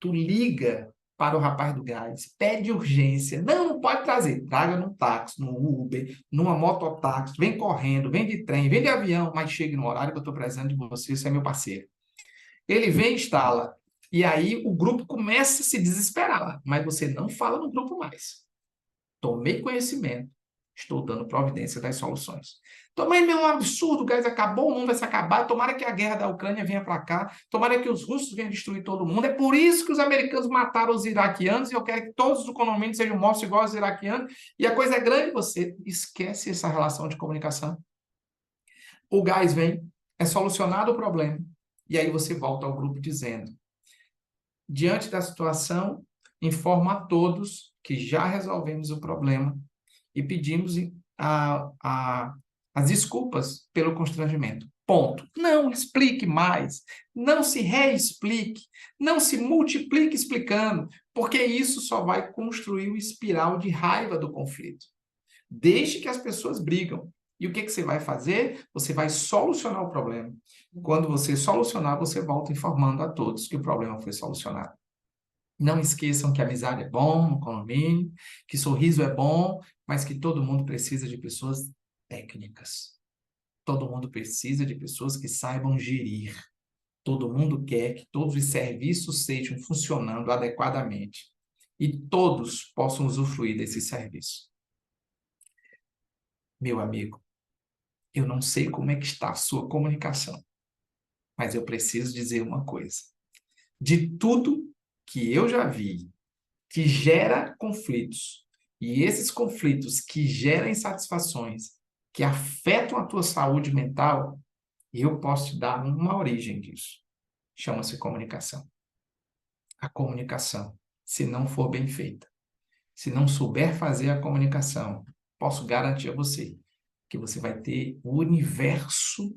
Tu liga para o rapaz do gás, pede urgência. Não, não pode trazer. Traga num táxi, num Uber, numa mototáxi. Vem correndo, vem de trem, vem de avião, mas chegue no horário que eu estou precisando de você, você é meu parceiro. Ele vem e instala. E aí o grupo começa a se desesperar, mas você não fala no grupo mais. Tomei conhecimento, estou dando providência das soluções. Tomei meu absurdo, o gás acabou, o mundo vai se acabar. Tomara que a guerra da Ucrânia venha para cá. Tomara que os russos venham destruir todo mundo. É por isso que os americanos mataram os iraquianos e eu quero que todos os condomínios sejam mortos igual aos iraquianos. E a coisa é grande, você esquece essa relação de comunicação. O gás vem, é solucionado o problema. E aí você volta ao grupo dizendo: diante da situação, informa a todos que já resolvemos o problema e pedimos as desculpas pelo constrangimento. Ponto. Não explique mais, não se reexplique, não se multiplique explicando, porque isso só vai construir o espiral de raiva do conflito. Deixe que as pessoas brigam. E o que você vai fazer? Você vai solucionar o problema. Quando você solucionar, você volta informando a todos que o problema foi solucionado. Não esqueçam que amizade é bom no condomínio, que sorriso é bom, mas que todo mundo precisa de pessoas técnicas. Todo mundo precisa de pessoas que saibam gerir. Todo mundo quer que todos os serviços sejam funcionando adequadamente e todos possam usufruir desse serviço. Meu amigo, eu não sei como é que está a sua comunicação, mas eu preciso dizer uma coisa. De tudo que eu já vi que gera conflitos, e esses conflitos que geram insatisfações, que afetam a tua saúde mental, eu posso te dar uma origem disso. Chama-se comunicação. A comunicação, se não for bem feita, se não souber fazer a comunicação, posso garantir a você que você vai ter o universo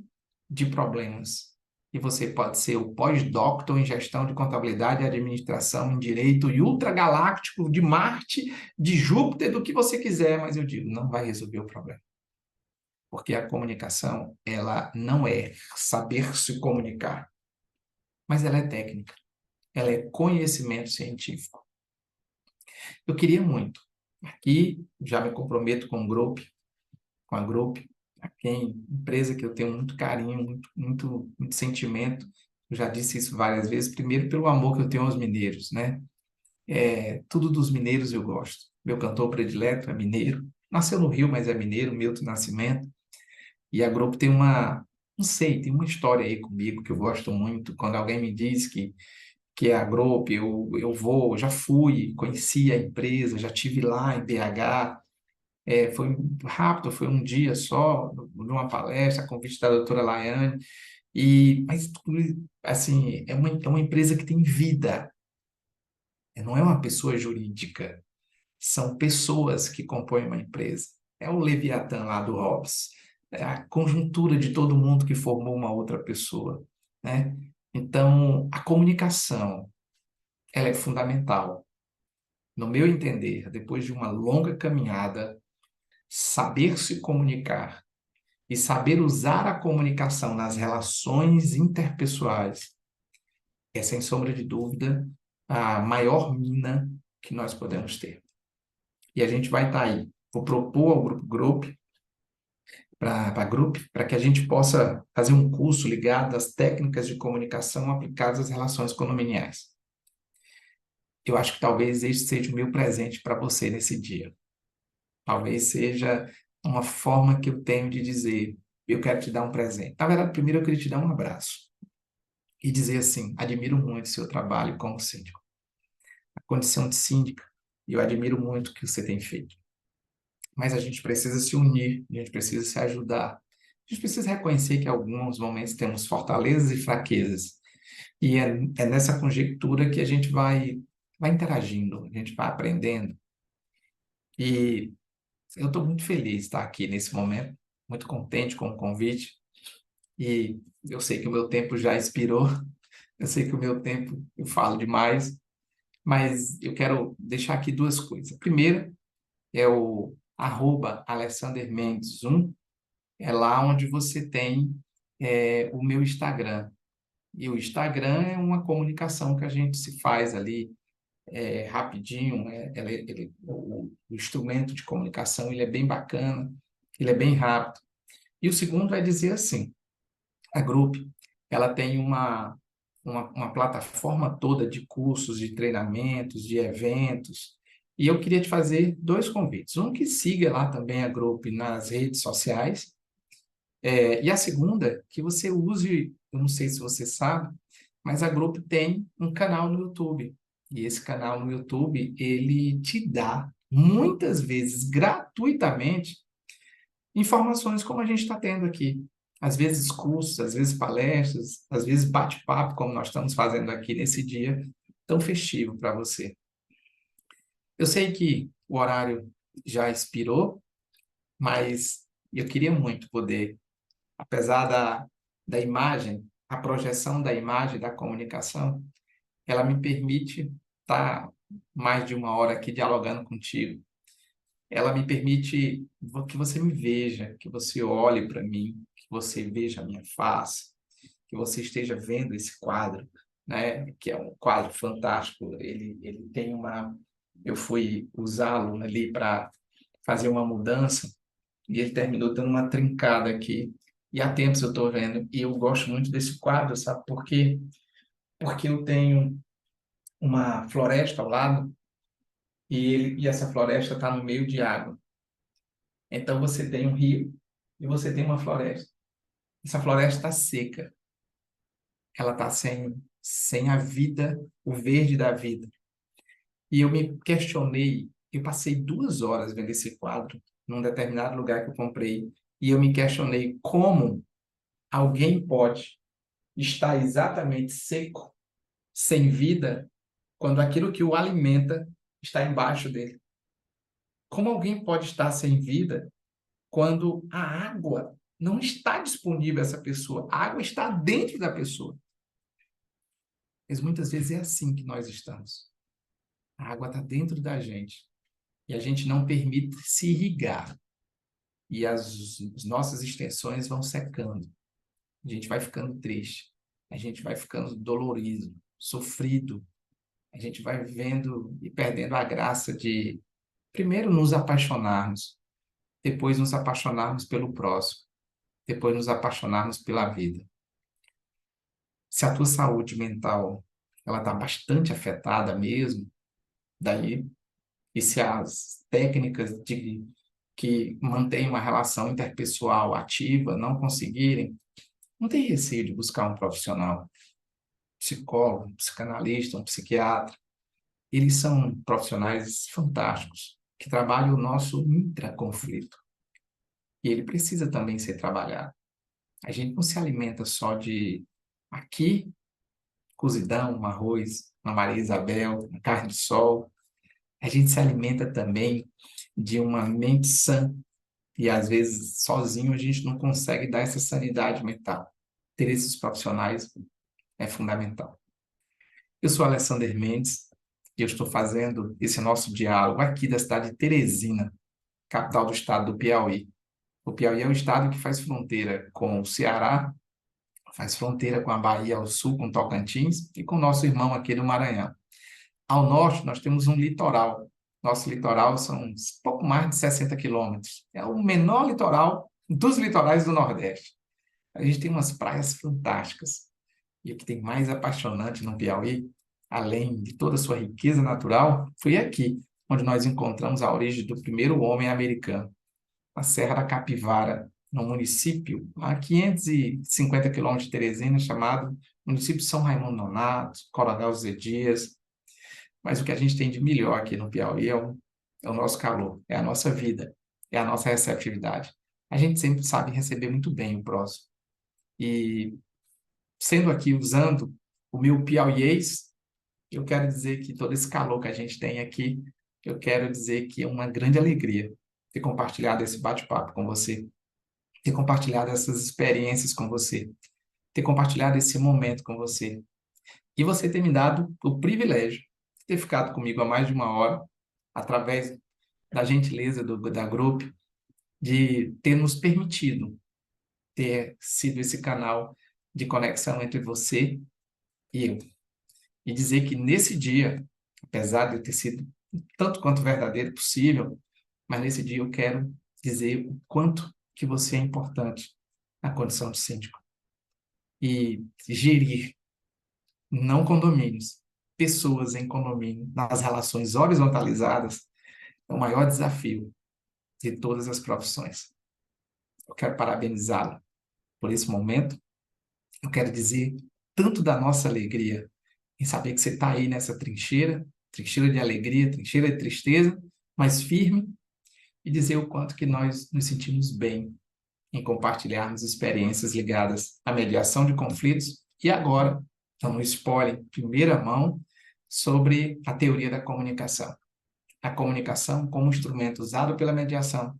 de problemas. E você pode ser o pós-doutor em gestão de contabilidade e administração, em direito e ultragaláctico de Marte, de Júpiter, do que você quiser, mas eu digo, não vai resolver o problema. Porque a comunicação, ela não é saber se comunicar, mas ela é técnica, ela é conhecimento científico. Eu queria muito, aqui já me comprometo com o grupo, com a Group, a quem, empresa que eu tenho muito carinho, muito sentimento. Eu já disse isso várias vezes, primeiro pelo amor que eu tenho aos mineiros, né? Tudo dos mineiros eu gosto. Meu cantor predileto é mineiro, nasceu no Rio, mas é mineiro, Milton Nascimento. E a Group tem não sei, tem uma história aí comigo que eu gosto muito. Quando alguém me diz que é a Group, eu vou, já fui, conheci a empresa, já tive lá em BH. Foi rápido, foi um dia só, numa palestra, a convite da doutora Laiane, mas, assim, é uma empresa que tem vida, não é uma pessoa jurídica, são pessoas que compõem uma empresa. É o Leviatã lá do Hobbes, é a conjuntura de todo mundo que formou uma outra pessoa, né? Então, a comunicação, ela é fundamental. No meu entender, depois de uma longa caminhada, saber se comunicar e saber usar a comunicação nas relações interpessoais é, sem sombra de dúvida, a maior mina que nós podemos ter. E a gente vai estar aí. Vou propor ao Grupo para que a gente possa fazer um curso ligado às técnicas de comunicação aplicadas às relações condominiais. Eu acho que talvez este seja o meu presente para você nesse dia. Talvez seja uma forma que eu tenho de dizer, eu quero te dar um presente. Na verdade, primeiro eu queria te dar um abraço e dizer assim, admiro muito o seu trabalho como síndico. A condição de síndica, eu admiro muito o que você tem feito. Mas a gente precisa se unir, a gente precisa se ajudar. A gente precisa reconhecer que em alguns momentos temos fortalezas e fraquezas. E é nessa conjectura que a gente vai interagindo, a gente vai aprendendo. E eu estou muito feliz de estar aqui nesse momento, muito contente com o convite. E eu sei que o meu tempo já expirou, eu sei que o meu tempo eu falo demais, mas eu quero deixar aqui duas coisas. A primeira é o Alexander Mendes 1, é lá onde você tem o meu Instagram. E o Instagram é uma comunicação que a gente se faz ali rapidinho, o instrumento de comunicação ele é bem bacana, ele é bem rápido. E o segundo é dizer assim, a Group, ela tem uma plataforma toda de cursos, de treinamentos, de eventos, e eu queria te fazer dois convites. Um, que siga lá também a Group nas redes sociais, e a segunda, que você use, eu não sei se você sabe, mas a Group tem um canal no YouTube. E esse canal no YouTube, ele te dá, muitas vezes, gratuitamente, informações como a gente está tendo aqui. Às vezes cursos, às vezes palestras, às vezes bate-papo, como nós estamos fazendo aqui nesse dia tão festivo para você. Eu sei que o horário já expirou, mas eu queria muito poder, apesar da imagem, a projeção da imagem, da comunicação, ela me permite estar mais de uma hora aqui dialogando contigo. Ela me permite que você me veja, que você olhe para mim, que você veja a minha face, que você esteja vendo esse quadro, né? Que é um quadro fantástico. Ele tem uma. Eu fui usá-lo ali para fazer uma mudança e ele terminou dando uma trincada aqui. E há tempos eu estou vendo e eu gosto muito desse quadro, sabe por quê? Porque eu tenho uma floresta ao lado e essa floresta está no meio de água. Então você tem um rio e você tem uma floresta. Essa floresta está seca, ela está sem a vida, o verde da vida. E eu me questionei, eu passei 2 horas vendo esse quadro num determinado lugar que eu comprei e eu me questionei como alguém pode estar exatamente seco, sem vida, quando aquilo que o alimenta está embaixo dele. Como alguém pode estar sem vida quando a água não está disponível a essa pessoa? A água está dentro da pessoa. Mas muitas vezes é assim que nós estamos. A água está dentro da gente e a gente não permite se irrigar. E as nossas extensões vão secando. A gente vai ficando triste. A gente vai ficando dolorido, sofrido. A gente vai vivendo e perdendo a graça de, primeiro, nos apaixonarmos, depois nos apaixonarmos pelo próximo, depois nos apaixonarmos pela vida. Se a tua saúde mental ela está bastante afetada mesmo, daí, e se as técnicas que mantêm uma relação interpessoal ativa não conseguirem, não tem receio de buscar um profissional, psicólogo, um psicanalista, um psiquiatra. Eles são profissionais fantásticos que trabalham o nosso intraconflito. E ele precisa também ser trabalhado. A gente não se alimenta só de aqui, cozidão, um arroz, uma Maria Isabel, uma carne de sol. A gente se alimenta também de uma mente sã. E às vezes, sozinho, a gente não consegue dar essa sanidade mental. Ter esses profissionais é fundamental. Eu sou Alexander Mendes e eu estou fazendo esse nosso diálogo aqui da cidade de Teresina, capital do estado do Piauí. O Piauí é um estado que faz fronteira com o Ceará, faz fronteira com a Bahia ao sul, com Tocantins, e com o nosso irmão aqui do Maranhão. Ao norte, nós temos um litoral. Nosso litoral são pouco mais de 60 quilômetros. É o menor litoral dos litorais do Nordeste. A gente tem umas praias fantásticas. E o que tem mais apaixonante no Piauí, além de toda a sua riqueza natural, foi aqui, onde nós encontramos a origem do primeiro homem americano, na Serra da Capivara, no município a 550 quilômetros de Teresina, chamado município de São Raimundo Nonato, Coronel Zé Dias. Mas o que a gente tem de melhor aqui no Piauí é o nosso calor, é a nossa vida, é a nossa receptividade. A gente sempre sabe receber muito bem o próximo. E sendo aqui usando o meu piauiês, eu quero dizer que todo esse calor que a gente tem aqui, eu quero dizer que é uma grande alegria ter compartilhado esse bate-papo com você, ter compartilhado essas experiências com você, ter compartilhado esse momento com você. E você ter me dado o privilégio de ter ficado comigo há mais de uma hora, através da gentileza da Grupo, de ter nos permitido ter sido esse canal de conexão entre você e eu. E dizer que nesse dia, apesar de eu ter sido tanto quanto verdadeiro possível, mas nesse dia eu quero dizer o quanto que você é importante na condição de síndico. E gerir, não condomínios, pessoas em condomínio, nas relações horizontalizadas, é o maior desafio de todas as profissões. Eu quero parabenizá-lo por esse momento. Eu quero dizer tanto da nossa alegria em saber que você está aí nessa trincheira, trincheira de alegria, trincheira de tristeza, mas firme, e dizer o quanto que nós nos sentimos bem em compartilharmos experiências ligadas à mediação de conflitos e agora, então, um spoiler em primeira mão sobre a teoria da comunicação. A comunicação como instrumento usado pela mediação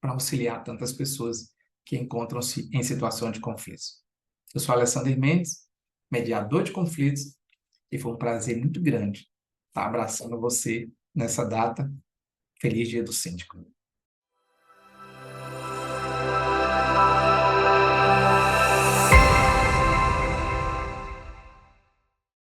para auxiliar tantas pessoas que encontram-se em situação de conflitos. Eu sou Alessandro Mendes, mediador de conflitos, e foi um prazer muito grande estar abraçando você nessa data. Feliz Dia do Síndico.